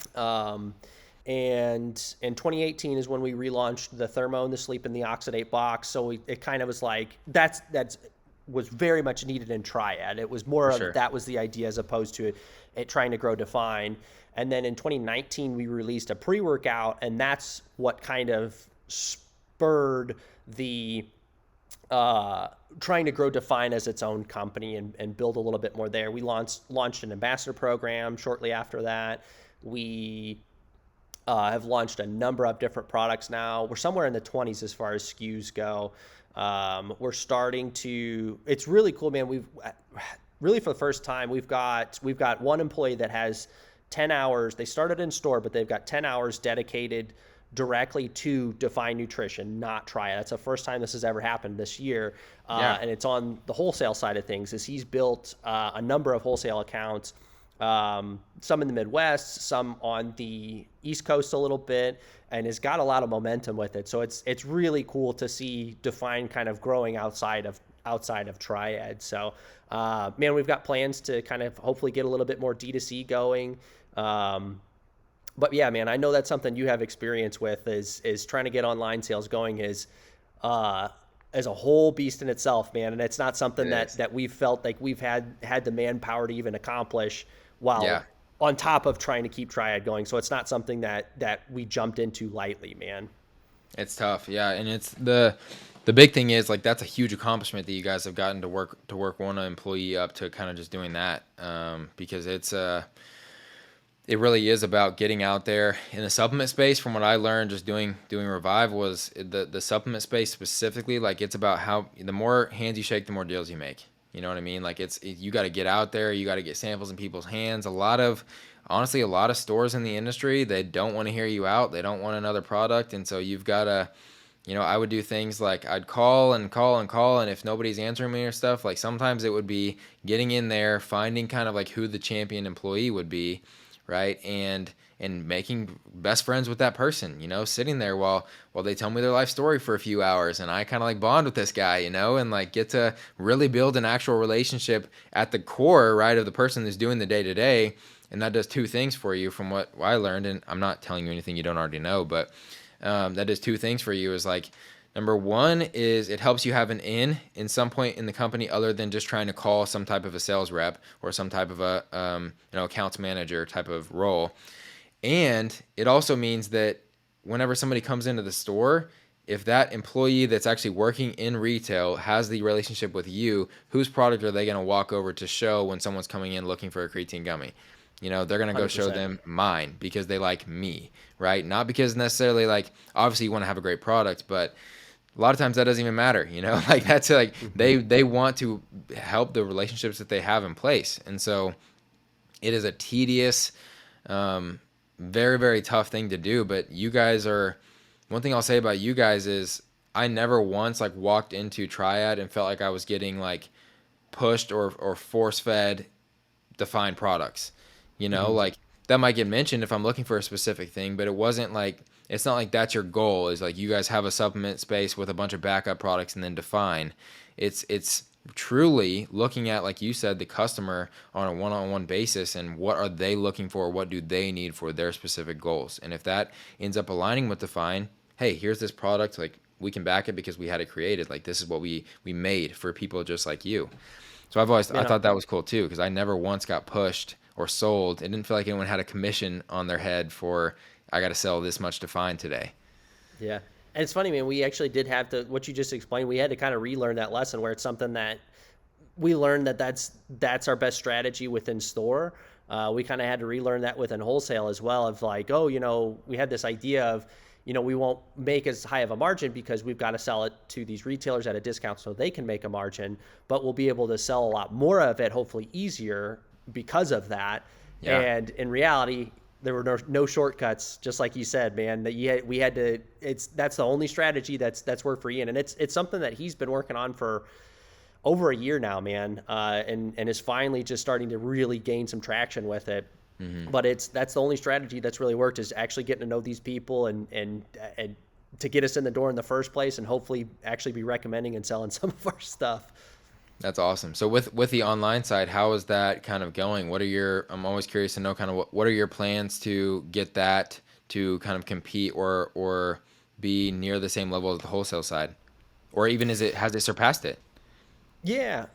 And in 2018 is when we relaunched the Thermo and the Sleep and the Oxidate box. So it kind of was like, that's was very much needed in Triad. It was more For of sure. that was the idea as opposed to it trying to grow Define. And then in 2019, we released a pre-workout, and that's what kind of spurred the trying to grow Define as its own company and build a little bit more there. We launched an ambassador program shortly after that. We have launched a number of different products now. We're somewhere in the 20s as far as SKUs go. We're starting to. It's really cool, man. We've really for the first time we've got one employee that has 10 hours. They started in store, but they've got 10 hours dedicated directly to Define Nutrition, not Triad. That's the first time this has ever happened this year. Yeah. And it's on the wholesale side of things, as he's built a number of wholesale accounts, some in the Midwest, some on the East Coast a little bit, and has got a lot of momentum with it. So it's really cool to see Define kind of growing outside of Triad. So, man, we've got plans to kind of hopefully get a little bit more D2C going. But yeah, man, I know that's something you have experience with is trying to get online sales going is as a whole beast in itself, man. And it's not something that we've felt like we've had the manpower to even accomplish while on top of trying to keep Triad going. So it's not something that we jumped into lightly, man. It's tough. Yeah. And it's the big thing is like, that's a huge accomplishment that you guys have gotten to work one employee up to kind of just doing that. Because it really is about getting out there in the supplement space. From what I learned just doing Revive was the supplement space specifically, like it's about how the more hands you shake, the more deals you make. You know what I mean? Like you got to get out there, you got to get samples in people's hands. Honestly, a lot of stores in the industry, they don't want to hear you out. They don't want another product. And so you've got to, I would do things like I'd call and call and call. And if nobody's answering me or stuff, like sometimes it would be getting in there, finding kind of like who the champion employee would be, right? And making best friends with that person, sitting there while they tell me their life story for a few hours, and I kind of like bond with this guy, and like get to really build an actual relationship at the core, right, of the person who's doing the day-to-day. And that does two things for you from what I learned, and I'm not telling you anything you don't already know, but that does two things for you is like, number one is it helps you have an in some point in the company other than just trying to call some type of a sales rep or some type of a accounts manager type of role. And it also means that whenever somebody comes into the store, if that employee that's actually working in retail has the relationship with you, whose product are they going to walk over to show when someone's coming in looking for a creatine gummy? They're going to go 100%. show them mine because they like me, right? Not because necessarily like, obviously you want to have a great product, but a lot of times that doesn't even matter, like that's like they want to help the relationships that they have in place. And so it is a tedious, very, very tough thing to do. But you guys one thing I'll say about you guys is I never once like walked into Triad and felt like I was getting like pushed or force fed defined products, like that might get mentioned if I'm looking for a specific thing, but it's not like that's your goal is like you guys have a supplement space with a bunch of backup products and then define. It's truly looking at, like you said, the customer on a one-on-one basis and what are they looking for, what do they need for their specific goals. And if that ends up aligning with define, hey, here's this product, like we can back it because we had it created, like this is what we made for people just like you. So I thought that was cool too, because I never once got pushed or sold. It didn't feel like anyone had a commission on their head for I got to sell this much define today. Yeah. And it's funny, man, we actually did have to, what you just explained, we had to kind of relearn that lesson where it's something that we learned that's our best strategy within store. We kind of had to relearn that within wholesale as well of like, we had this idea of, we won't make as high of a margin because we've got to sell it to these retailers at a discount so they can make a margin, but we'll be able to sell a lot more of it, hopefully easier because of that. Yeah. And in reality, there were no shortcuts, just like you said, man. That we had to. That's the only strategy that's worked for Ian, and it's something that he's been working on for over a year now, man. And is finally just starting to really gain some traction with it. Mm-hmm. But that's the only strategy that's really worked is actually getting to know these people and to get us in the door in the first place, and hopefully actually be recommending and selling some of our stuff. That's awesome. So with the online side, how is that kind of going? I'm always curious to know kind of what are your plans to get that to kind of compete or be near the same level as the wholesale side? Or even has it surpassed it? Yeah.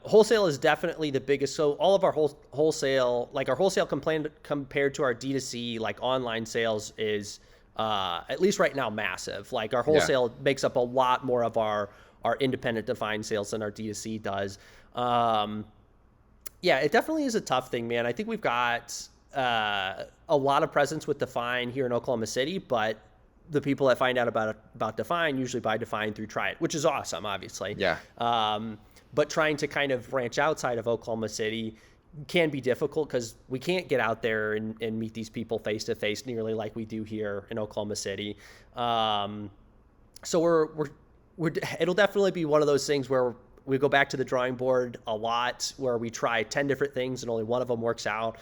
Wholesale is definitely the biggest. So all of our wholesale, like our wholesale compared to our D2C, like online sales is, at least right now, massive. Like our Yeah. wholesale makes up a lot more of our independent defined sales than our D2C does. Um, yeah, it definitely is a tough thing, man. I think we've got a lot of presence with Define here in Oklahoma City, but the people that find out about Define usually buy Define through Triad, which is awesome, obviously. Yeah. But trying to kind of branch outside of Oklahoma City can be difficult because we can't get out there and meet these people face to face nearly like we do here in Oklahoma City. So it'll definitely be one of those things where we go back to the drawing board a lot, where we try 10 different things and only one of them works out.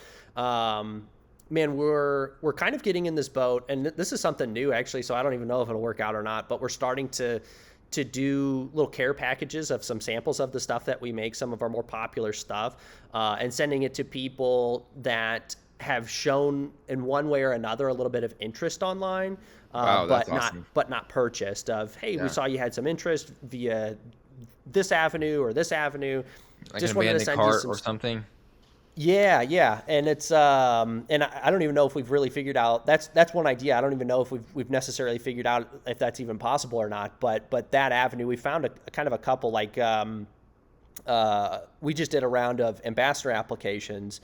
Man, we're kind of getting in this boat, and this is something new actually, so I don't even know if it'll work out or not, but we're starting to do little care packages of some samples of the stuff that we make, some of our more popular stuff, and sending it to people that have shown in one way or another a little bit of interest online, Wow, that's but awesome. not purchased. Of, hey, we Yeah. saw you had some interest via this avenue or this avenue. Like an Just wanted to abandoned send you cart some. or something. Yeah, and it's and I don't even know if we've really figured out. That's one idea. I don't even know if we've necessarily figured out if that's even possible or not. But that avenue, we found a kind of a couple, like we just did a round of ambassador applications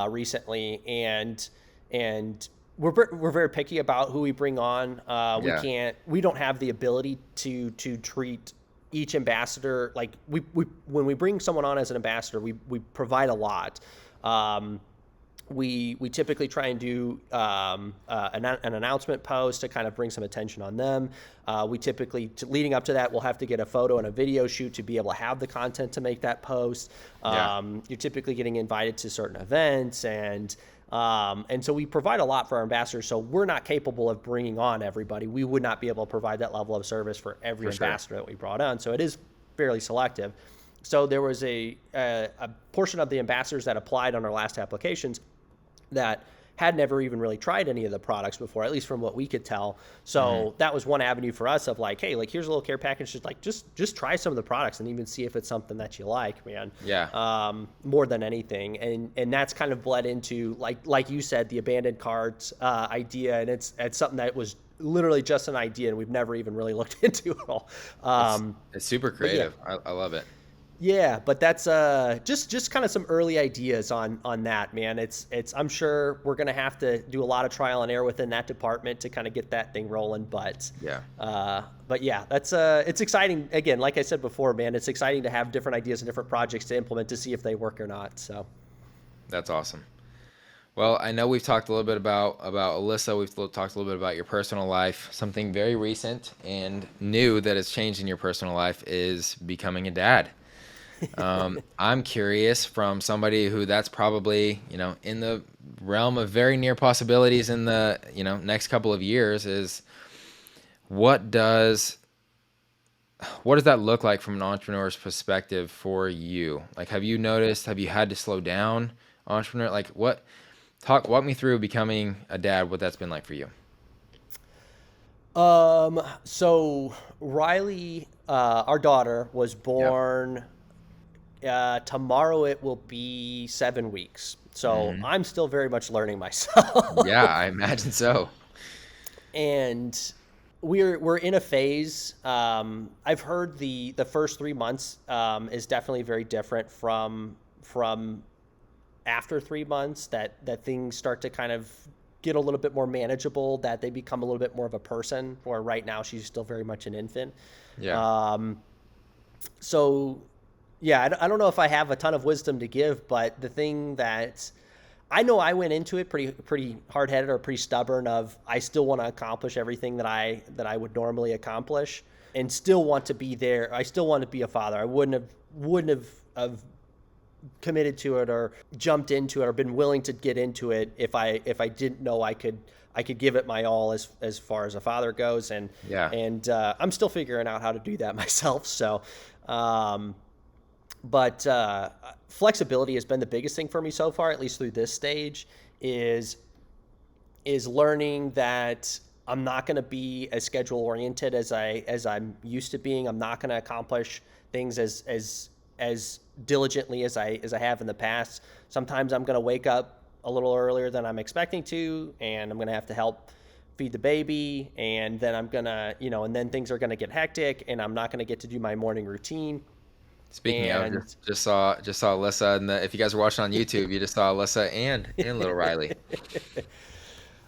recently, and we're very picky about who we bring on. Yeah. We don't have the ability to treat each ambassador like we when we bring someone on as an ambassador, we provide a lot. We typically try and do an announcement post to kind of bring some attention on them. We typically, leading up to that, we'll have to get a photo and a video shoot to be able to have the content to make that post. Yeah. You're typically getting invited to certain events, and so we provide a lot for our ambassadors. So we're not capable of bringing on everybody. We would not be able to provide that level of service for every For sure. ambassador that we brought on. So it is fairly selective. So there was a portion of the ambassadors that applied on our last applications that had never even really tried any of the products before, at least from what we could tell. So that was one avenue for us of like, hey, like here's a little care package, just try some of the products and even see if it's something that you like, man. Yeah. More than anything, and that's kind of bled into like you said, the abandoned carts idea, and it's something that was literally just an idea, and we've never even really looked into it all. It's super creative. I love it. Yeah, but that's just kind of some early ideas on that, man. It's I'm sure we're gonna have to do a lot of trial and error within that department to kind of get that thing rolling. But yeah, that's it's exciting. Again, like I said before, man, it's exciting to have different ideas and different projects to implement to see if they work or not. So That's awesome. Well, I know we've talked a little bit about Alyssa. We've talked a little bit about your personal life. Something very recent and new that has changed in your personal life is becoming a dad. I'm curious, from somebody who that's probably, in the realm of very near possibilities in the, next couple of years, is what does that look like from an entrepreneur's perspective for you? Like, have you had to slow down entrepreneur? Like walk me through becoming a dad, what that's been like for you. So Riley, our daughter, was Yep. born. Tomorrow it will be 7 weeks. So I'm still very much learning myself. Yeah, I imagine so. And we're in a phase. I've heard the first 3 months is definitely very different from after 3 months, that things start to kind of get a little bit more manageable, that they become a little bit more of a person, where right now she's still very much an infant. Yeah. So yeah, I don't know if I have a ton of wisdom to give, but the thing that I know, I went into it pretty hard-headed or pretty stubborn of, I still want to accomplish everything that I would normally accomplish and still want to be there. I still want to be a father. I wouldn't have committed to it or jumped into it or been willing to get into it if I didn't know I could give it my all as far as a father goes. And Yeah. I'm still figuring out how to do that myself. So, but flexibility has been the biggest thing for me so far, at least through this stage, is learning that I'm not going to be as schedule oriented as I'm used to being. I'm not going to accomplish things as diligently as I have in the past. Sometimes I'm going to wake up a little earlier than I'm expecting to, and I'm going to have to help feed the baby, and then I'm going to, and then things are going to get hectic, and I'm not going to get to do my morning routine. Speaking of, And just saw Alyssa, and if you guys are watching on YouTube, you just saw Alyssa and little Riley.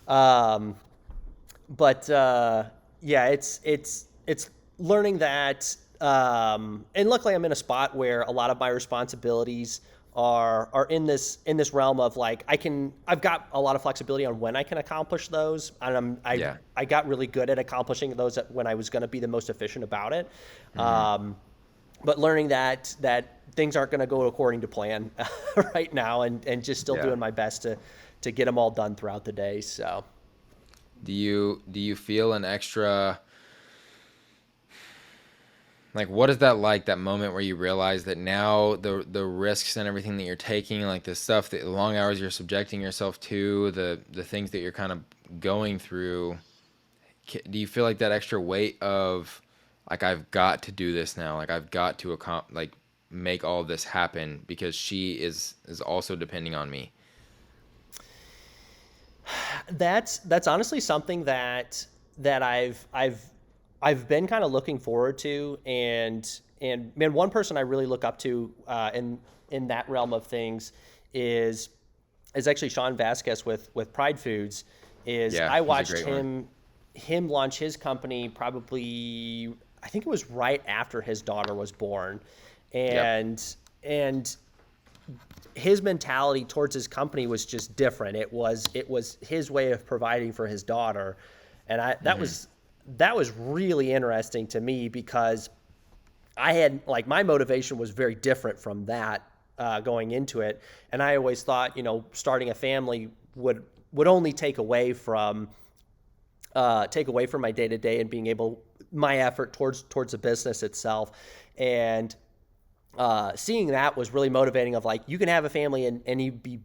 um, but yeah, it's learning that, and luckily I'm in a spot where a lot of my responsibilities are in this realm of like I've got a lot of flexibility on when I can accomplish those, and Yeah. I got really good at accomplishing those when I was going to be the most efficient about it. Hmm. But learning that things aren't going to go according to plan right now, and just still Yeah. doing my best to get them all done throughout the day. So. Do you feel an extra, like, what is that like, that moment where you realize that now the risks and everything that you're taking, like the stuff, the long hours you're subjecting yourself to, the things that you're kind of going through, do you feel like that extra weight of, like, I've got to do this now, like I've got to like make all of this happen because she is also depending on me? That's honestly something that I've been kind of looking forward to, and man, one person I really look up to in that realm of things is actually Sean Vasquez with Pride Foods. Is Yeah, I he's a watched great one. him launch his company probably, I think it was right after his daughter was born, Yep. and his mentality towards his company was just different. It was his way of providing for his daughter, and Hmm. that was really interesting to me because I had, like, my motivation was very different from that going into it, and I always thought, starting a family would only take away from my day to day and being able my effort towards the business itself, and seeing that was really motivating. Of like, you can have a family and be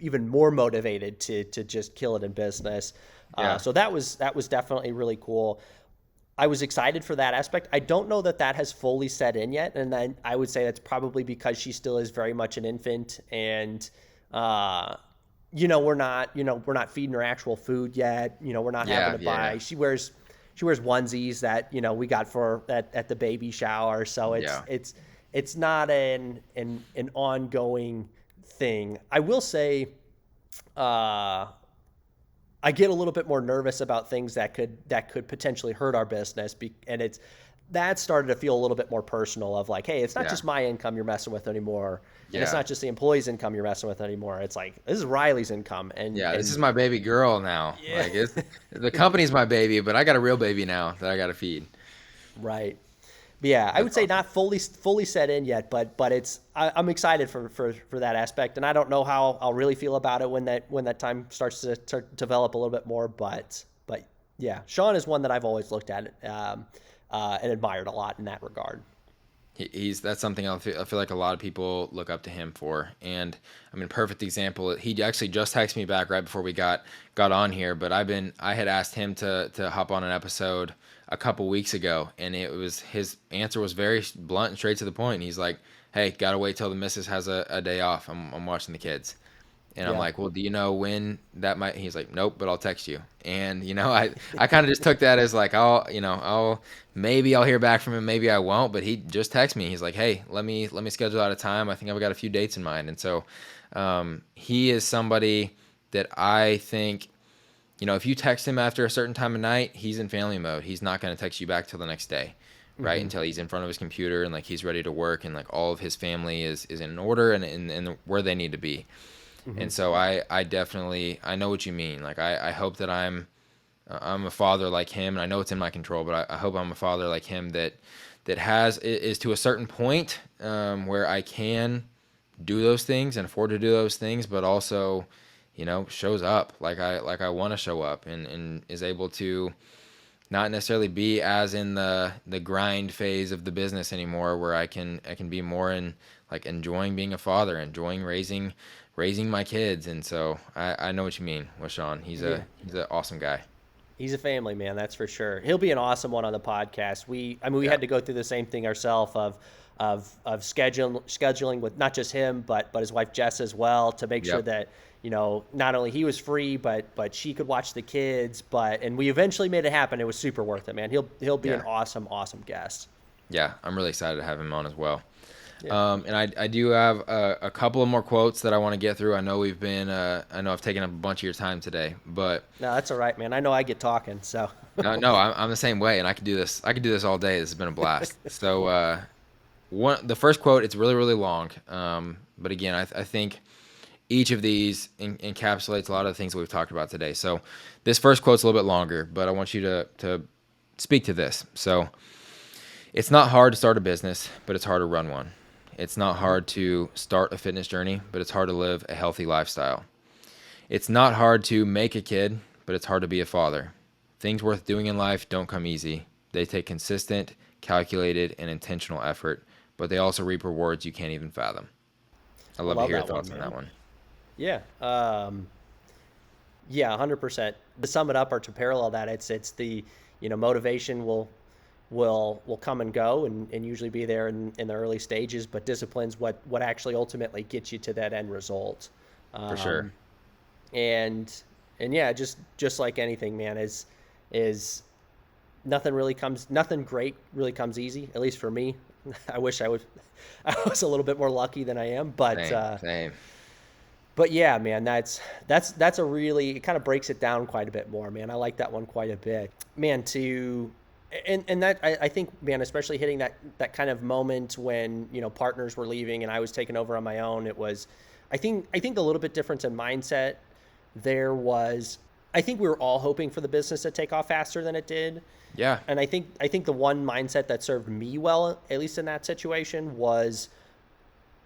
even more motivated to just kill it in business. Yeah. So that was definitely really cool. I was excited for that aspect. I don't know that has fully set in yet, and then I would say that's probably because she still is very much an infant, and uh, we're not feeding her actual food yet. We're not having Yeah. to Yeah. buy. She wears onesies that we got for at the baby shower. So it's Yeah. it's it's not an ongoing thing. I will say, uh, I get a little bit more nervous about things that could potentially hurt our business, and that started to feel a little bit more personal. Of like, hey, it's not Yeah. just my income you're messing with anymore, and it's Yeah. not just the employee's income you're messing with anymore. It's like, this is Riley's income, and Yeah, this is and my baby girl now. yeah, Like, the company's my baby, but I got a real baby now that I got to feed. right. But yeah, I That's would say awesome. not fully set in yet, but I'm excited for that aspect, and I don't know how I'll really feel about it when that time starts to develop a little bit more. But yeah, Sean is one that I've always looked at, and admired a lot in that regard. That's something I feel like a lot of people look up to him for. And I mean, perfect example. He actually just texted me back right before we got on here, but I had asked him to hop on an episode a couple weeks ago, and his answer was very blunt and straight to the point. He's like, "Hey, gotta wait till the missus has a day off. I'm watching the kids." And I'm Yeah. like, well, do you know when that might? He's like, nope, but I'll text you. And I kind of just took that as like, maybe I'll hear back from him, maybe I won't. But he just texted me. He's like, hey, let me schedule out a time. I think I've got a few dates in mind. And so, he is somebody that I think, if you text him after a certain time of night, he's in family mode. He's not going to text you back till the next day, right? Hmm. Until he's in front of his computer and like he's ready to work and like all of his family is in order and where they need to be. Hmm. And so I definitely, I know what you mean. Like, I hope that I'm a father like him, and I know it's in my control, but I hope I'm a father like him that is to a certain point, where I can do those things and afford to do those things, but also, shows up like I want to show up, and is able to not necessarily be as in the grind phase of the business anymore, where I can be more in like enjoying being a father, enjoying raising my kids. And so I know what you mean with Sean. He's Yeah. an awesome guy. He's a family man, that's for sure. He'll be an awesome one on the podcast. We Yeah. had to go through the same thing ourselves of scheduling with not just him, but his wife Jess as well, to make sure Yep. that, not only he was free, but she could watch the kids. And we eventually made it happen. It was super worth it, man. He'll be an Yeah. awesome guest. Yeah. I'm really excited to have him on as well. Yeah. And I do have a couple of more quotes that I want to get through. I know I know I've taken up a bunch of your time today, but No, that's all right, man. I know I get talking, so. no, I'm the same way, and I could do this. I could do this all day. This has been a blast. So, the first quote, it's really, really long. But again, I think each of these encapsulates a lot of the things that we've talked about today. So, this first quote's a little bit longer, but I want you to speak to this. So, it's not hard to start a business, but it's hard to run one. It's not hard to start a fitness journey, but it's hard to live a healthy lifestyle. It's not hard to make a kid, but it's hard to be a father. Things worth doing in life don't come easy. They take consistent, calculated, and intentional effort, but they also reap rewards you can't even fathom. I'd love to hear your that one, thoughts on that man. one. Yeah. Yeah, 100%. To sum it up or to parallel that, it's the, motivation will come and go and usually be there in the early stages, but discipline's what actually ultimately gets you to that end result. For sure. And yeah, just like anything, man, is nothing great really comes easy, at least for me. I wish I was a little bit more lucky than I am, Same. but yeah, man, that's a really, it kind of breaks it down quite a bit more, man. I like that one quite a bit, man. And that I think, man, especially hitting that kind of moment when partners were leaving and I was taking over on my own. It was, I think a little bit difference in mindset. There was, I think we were all hoping for the business to take off faster than it did. Yeah. And I think the one mindset that served me well, at least in that situation, was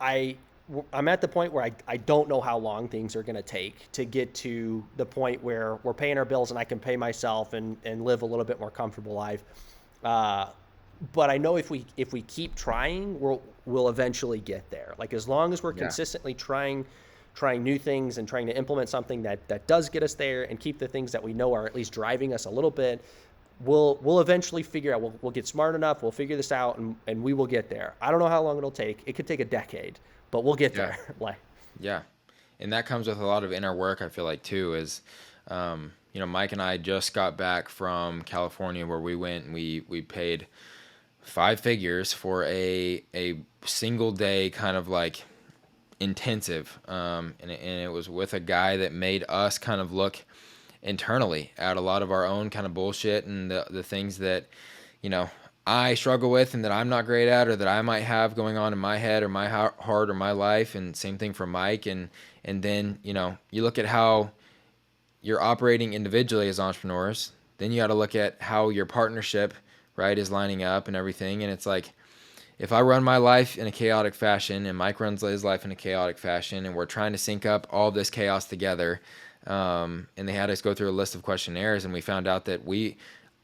I'm at the point where I don't know how long things are going to take to get to the point where we're paying our bills and I can pay myself and live a little bit more comfortable life. But I know if we keep trying, we'll eventually get there. Like, as long as we're consistently trying new things and trying to implement something that does get us there and keep the things that we know are at least driving us a little bit, we'll eventually figure out, we'll get smart enough, we'll figure this out, and we will get there. I don't know how long it'll take. It could take a decade, but we'll get there. Yeah. And that comes with a lot of inner work, I feel like, too, is, Mike and I just got back from California, where we went and we paid 5 figures for a single day kind of like intensive. And it was with a guy that made us kind of look internally at a lot of our own kind of bullshit and the things that, I struggle with and that I'm not great at, or that I might have going on in my head or my heart or my life. And same thing for Mike. And then, you look at how you're operating individually as entrepreneurs, then you got to look at how your partnership, right, is lining up and everything. And it's like, if I run my life in a chaotic fashion and Mike runs his life in a chaotic fashion, and we're trying to sync up all this chaos together, and they had us go through a list of questionnaires, and we found out that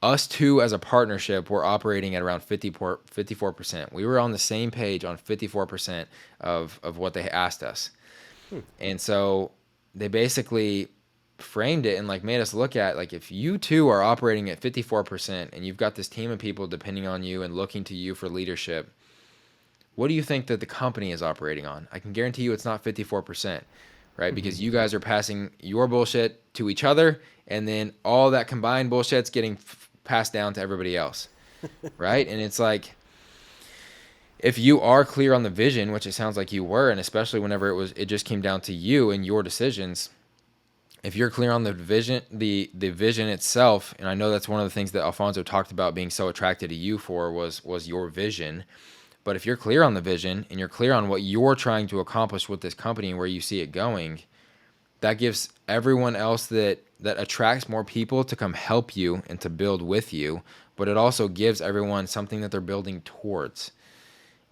us two as a partnership were operating at around 54%. We were on the same page on 54% of what they asked us. And so they basically framed it and like made us look at, like, if you two are operating at 54% and you've got this team of people depending on you and looking to you for leadership, what do you think that the company is operating on? I can guarantee you it's not 54%, right? Because you guys are passing your bullshit to each other, and then all that combined bullshit's getting passed down to everybody else, right? And it's like, if you are clear on the vision, which it sounds like you were, and especially whenever it just came down to you and your decisions, if you're clear on the vision, the vision itself, and I know that's one of the things that Alfonso talked about being so attracted to you for was your vision. But if you're clear on the vision and you're clear on what you're trying to accomplish with this company and where you see it going, that gives everyone else that attracts more people to come help you and to build with you. But it also gives everyone something that they're building towards.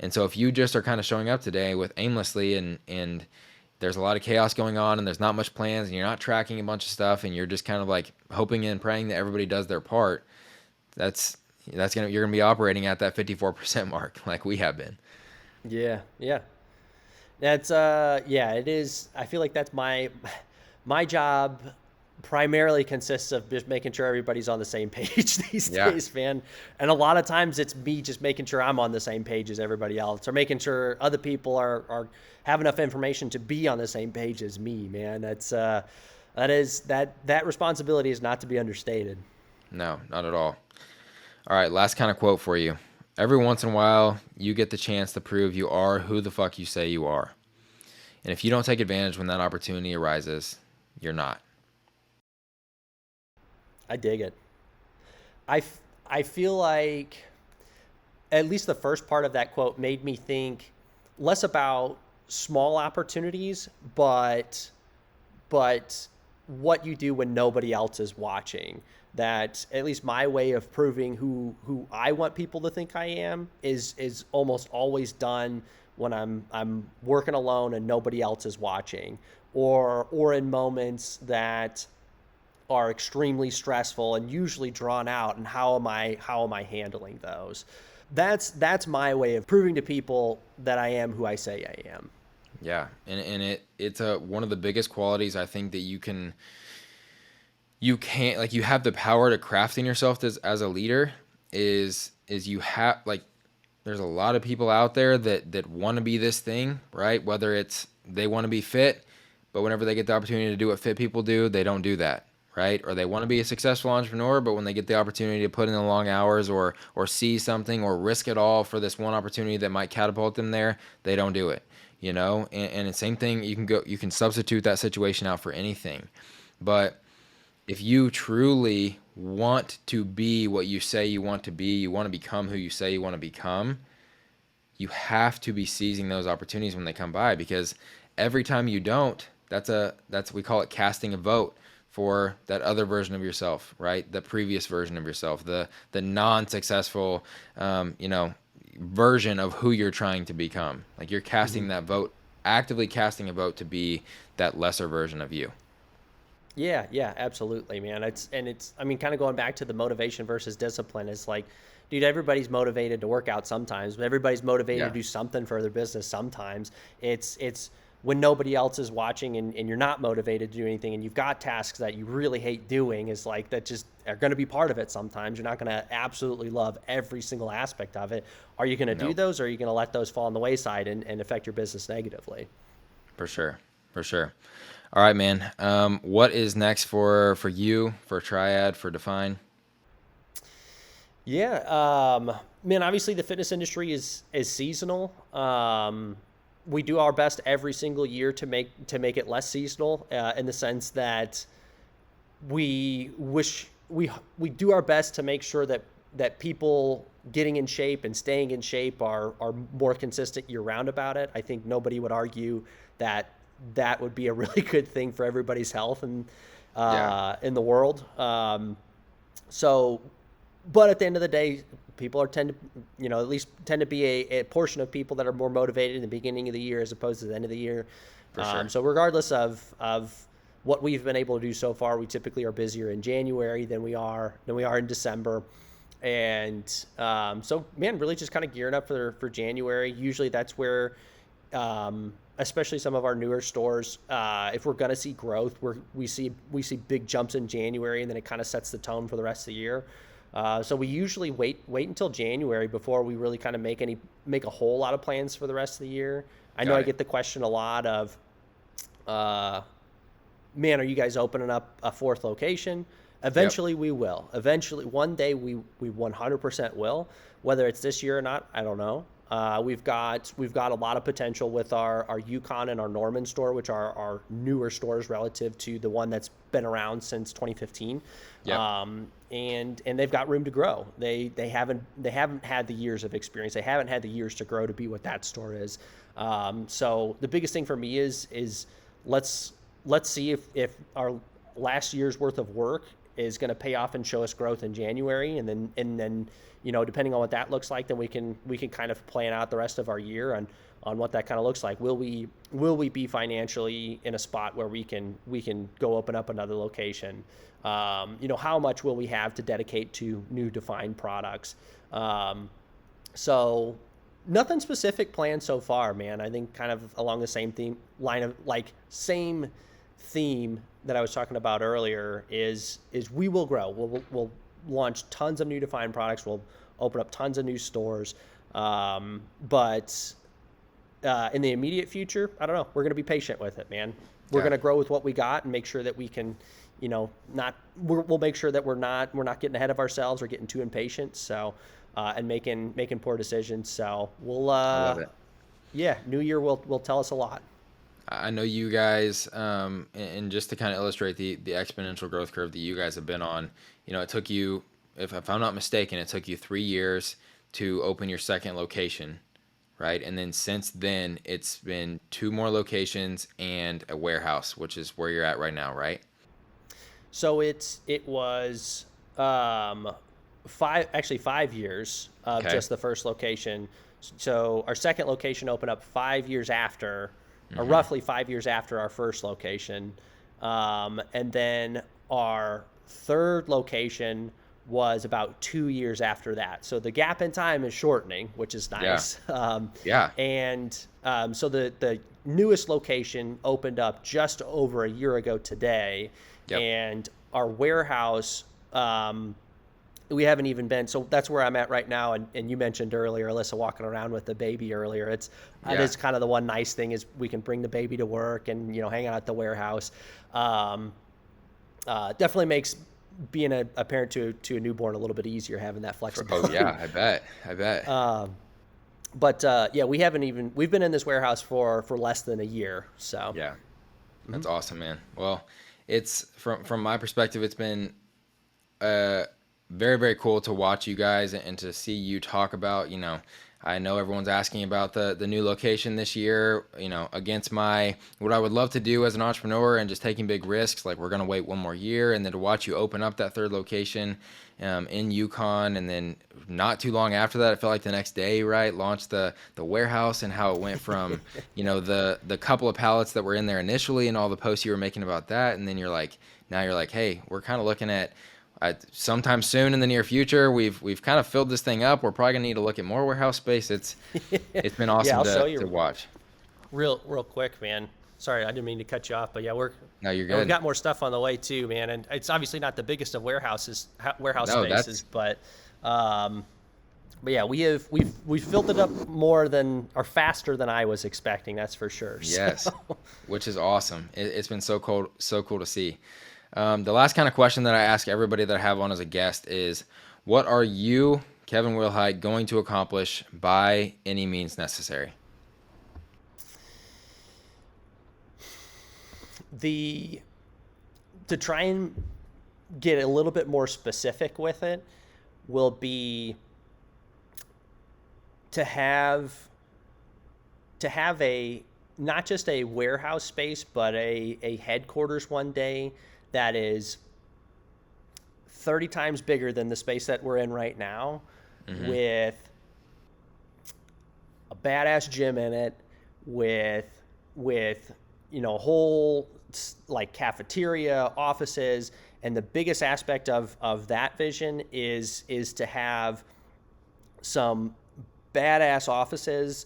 And so if you just are kind of showing up today with aimlessly and there's a lot of chaos going on and there's not much plans and you're not tracking a bunch of stuff and you're just kind of like hoping and praying that everybody does their part, you're gonna be operating at that 54% mark like we have been. Yeah. That's it is. I feel like that's my job primarily consists of just making sure everybody's on the same page these Yeah. days, man. And a lot of times it's me just making sure I'm on the same page as everybody else, or making sure other people are have enough information to be on the same page as me, man. That responsibility is not to be understated. No, not at all. All right, last kind of quote for you. Every once in a while, you get the chance to prove you are who the fuck you say you are. And if you don't take advantage when that opportunity arises, you're not. I dig it. I feel like at least the first part of that quote made me think less about small opportunities, but what you do when nobody else is watching. That at least my way of proving who I want people to think I am is almost always done when I'm working alone and nobody else is watching, or in moments that are extremely stressful and usually drawn out, and how am I handling those? That's my way of proving to people that I am who I say I am. Yeah, and it's one of the biggest qualities I think that you can't, like, you have the power to craft in yourself as a leader is you have, like, there's a lot of people out there that want to be this thing, right? Whether it's they want to be fit, but whenever they get the opportunity to do what fit people do, they don't do that, right? Or they want to be a successful entrepreneur, but when they get the opportunity to put in the long hours or see something or risk it all for this one opportunity that might catapult them there, they don't do it, you know? And the same thing, you can substitute that situation out for anything. But if you truly want to be what you say you want to be, you want to become who you say you want to become, you have to be seizing those opportunities when they come by, because every time you don't, we call it casting a vote for that other version of yourself, right? The previous version of yourself, the non-successful, version of who you're trying to become. Like, you're casting that vote, actively casting a vote to be that lesser version of you. Yeah, absolutely, man. I mean, kind of going back to the motivation versus discipline, it's like, dude, everybody's motivated to work out sometimes, but everybody's motivated to do something for their business sometimes. It's when nobody else is watching and you're not motivated to do anything, and you've got tasks that you really hate doing, is like, that just are going to be part of it sometimes. You're not going to absolutely love every single aspect of it. Are you going to do those, or are you going to let those fall on the wayside and affect your business negatively? For sure. All right, man. What is next for you, for Triad, for Define? Yeah, man, obviously the fitness industry is seasonal. We do our best every single year to make it less seasonal, in the sense that we do our best to make sure that people getting in shape and staying in shape are more consistent year round about it. I think nobody would argue that would be a really good thing for everybody's health and in the world. But at the end of the day, people tend to be a portion of people that are more motivated in the beginning of the year as opposed to the end of the year. For sure. So regardless of what we've been able to do so far, we typically are busier in January than we are in December. And so, man, really just kind of gearing up for January. Usually that's where, especially some of our newer stores, if we're going to see growth, we see big jumps in January, and then it kind of sets the tone for the rest of the year. So we usually wait until January before we really kind of make a whole lot of plans for the rest of the year. I know I get the question a lot of, man, are you guys opening up a fourth location? Eventually we will. Eventually, one day we 100% will. Whether it's this year or not, I don't know. We've got a lot of potential with our Yukon and our Norman store, which are our newer stores relative to the one that's been around since 2015. Yep. And they've got room to grow. They haven't had the years of experience. They haven't had the years to grow to be what that store is. So the biggest thing for me is let's see if our last year's worth of work is going to pay off and show us growth in January, and then depending on what that looks like, then we can kind of plan out the rest of our year on what that kind of looks like. Will we be financially in a spot where we can go open up another location? How much will we have to dedicate to new defined products? So nothing specific planned so far, man. I think kind of along the same theme that I was talking about earlier is we will grow. We'll launch tons of new defined products. We'll open up tons of new stores. But in the immediate future, I don't know. We're going to be patient with it, man. We're going to grow with what we got and make sure that we can, we'll make sure that we're not getting ahead of ourselves or getting too impatient. So, and making poor decisions. So we'll, I love it. Yeah, New Year will tell us a lot. I know you guys, and just to kind of illustrate the exponential growth curve that you guys have been on, it took you, if I'm not mistaken, it took you 3 years to open your second location, right? And then since then, it's been 2 more locations and a warehouse, which is where you're at right now, right? So it was 5 years of just the first location. So our second location opened up 5 years after, or roughly 5 years after our first location. And then our third location was about 2 years after that. So the gap in time is shortening, which is nice. Yeah. And so the newest location opened up just over a year ago today. Yep. And our warehouse, we haven't even been, so that's where I'm at right now. And you mentioned earlier, Alyssa walking around with the baby earlier. It is kind of the one nice thing is we can bring the baby to work and, hang out at the warehouse. Definitely makes being a parent to a newborn a little bit easier, having that flexibility. Oh yeah, I bet. But we've been in this warehouse for less than a year. So yeah, that's awesome, man. Well, it's from my perspective, it's been very, very cool to watch you guys and to see you talk about, I know everyone's asking about the new location this year, against what I would love to do as an entrepreneur and just taking big risks. Like we're going to wait 1 more year and then to watch you open up that third location in Yukon. And then not too long after that, I felt like the next day, right, launched the warehouse and how it went from, the couple of pallets that were in there initially and all the posts you were making about that. And then now you're like, hey, we're kind of looking at, sometime soon in the near future, we've kind of filled this thing up. We're probably gonna need to look at more warehouse space. It's been awesome to watch. Real quick, man. Sorry, I didn't mean to cut you off, but yeah, no, you're good. We've got more stuff on the way too, man. And it's obviously not the biggest of warehouse spaces, but yeah, we've filled it up more than or faster than I was expecting. That's for sure. Yes, which is awesome. It's been so cool to see. The last kind of question that I ask everybody that I have on as a guest is, what are you, Kevin Wilhite, going to accomplish by any means necessary? To try and get a little bit more specific with it will be to have a, not just a warehouse space, but a headquarters one day that is 30 times bigger than the space that we're in right now, with a badass gym in it, with whole like cafeteria, offices, and the biggest aspect of that vision is to have some badass offices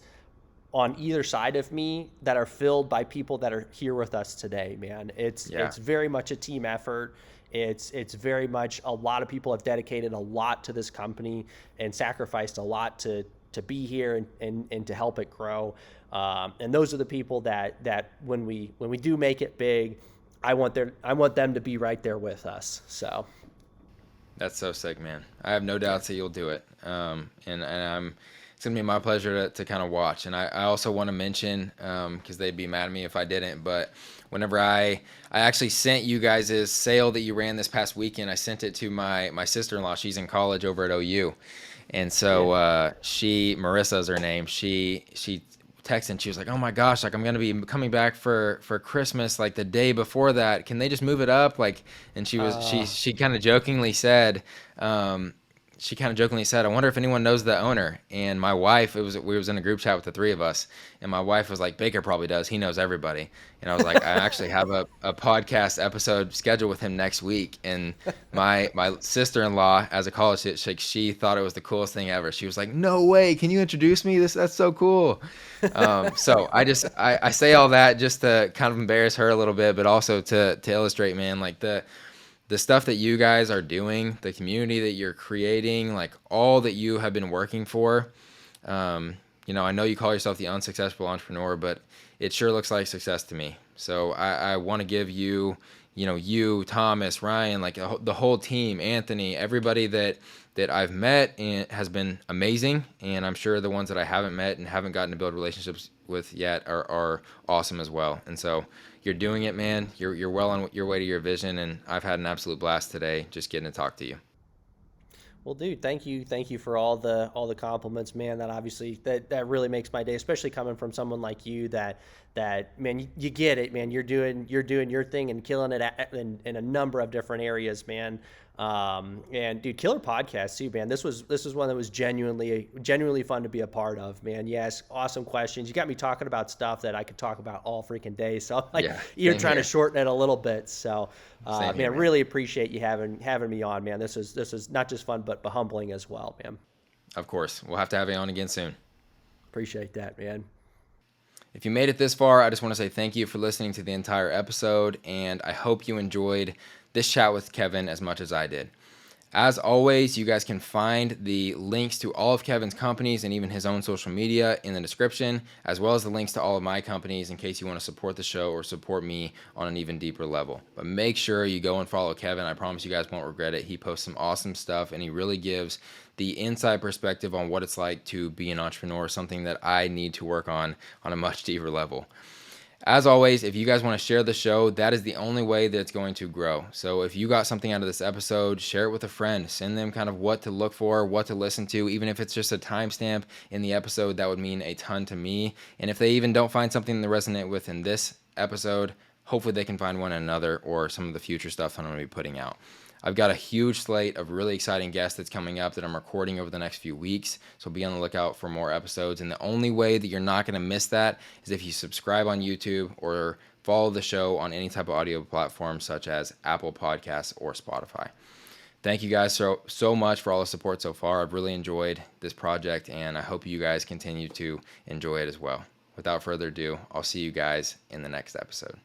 on either side of me that are filled by people that are here with us today, man. It's very much a team effort. It's very much a lot of people have dedicated a lot to this company and sacrificed a lot to be here and to help it grow. And those are the people that when we do make it big, I want them to be right there with us. So that's so sick, man. I have no doubts that you'll do it. It's going to be my pleasure to kind of watch. And I also want to mention, because they'd be mad at me if I didn't, but whenever I actually sent you guys' sale that you ran this past weekend, I sent it to my sister-in-law. She's in college over at OU. And so Marissa is her name. She texted and she was like, oh my gosh, like I'm going to be coming back for Christmas, like the day before that. Can they just move it up? Like, and she kind of jokingly said, she kind of jokingly said, "I wonder if anyone knows the owner." And my wife, we was in a group chat with the three of us, and my wife was like, "Baker probably does. He knows everybody." And I was like, "I actually have a podcast episode scheduled with him next week." And my sister-in-law, as a college chick, she thought it was the coolest thing ever. She was like, "No way! Can you introduce me? That's so cool." So I say all that just to kind of embarrass her a little bit, but also to illustrate, man, like the stuff that you guys are doing, the community that you're creating, like all that you have been working for. I know you call yourself the unsuccessful entrepreneur, but it sure looks like success to me. So I want to give you, you, Thomas, Ryan, like the whole team, Anthony, everybody that I've met and has been amazing. And I'm sure the ones that I haven't met and haven't gotten to build relationships with yet are awesome as well. And so you're doing it, man. You're well on your way to your vision. And I've had an absolute blast today just getting to talk to you. Well, dude, thank you for all the compliments, man. That obviously that really makes my day, especially coming from someone like you. That man, you get it, man. You're doing your thing and killing it in a number of different areas, man. And dude, killer podcast too, man. This was one that was genuinely fun to be a part of, man. Yes, awesome questions. You got me talking about stuff that I could talk about all freaking day. So I'm like, you're trying to shorten it a little bit. So, man, really appreciate you having me on, man. This is not just fun, but humbling as well, man. Of course. We'll have to have you on again soon. Appreciate that, man. If you made it this far, I just want to say thank you for listening to the entire episode, and I hope you enjoyed this chat with Kevin as much as I did. As always, you guys can find the links to all of Kevin's companies and even his own social media in the description, as well as the links to all of my companies in case you want to support the show or support me on an even deeper level. But make sure you go and follow Kevin. I promise you guys won't regret it. He posts some awesome stuff, and he really gives the inside perspective on what it's like to be an entrepreneur, something that I need to work on a much deeper level. As always, if you guys want to share the show, that is the only way that it's going to grow. So if you got something out of this episode, share it with a friend. Send them kind of what to look for, what to listen to. Even if it's just a timestamp in the episode, that would mean a ton to me. And if they even don't find something to resonate with in this episode, hopefully they can find one in another or some of the future stuff that I'm going to be putting out. I've got a huge slate of really exciting guests that's coming up that I'm recording over the next few weeks, so be on the lookout for more episodes. And the only way that you're not going to miss that is if you subscribe on YouTube or follow the show on any type of audio platform such as Apple Podcasts or Spotify. Thank you guys so much for all the support so far. I've really enjoyed this project, and I hope you guys continue to enjoy it as well. Without further ado, I'll see you guys in the next episode.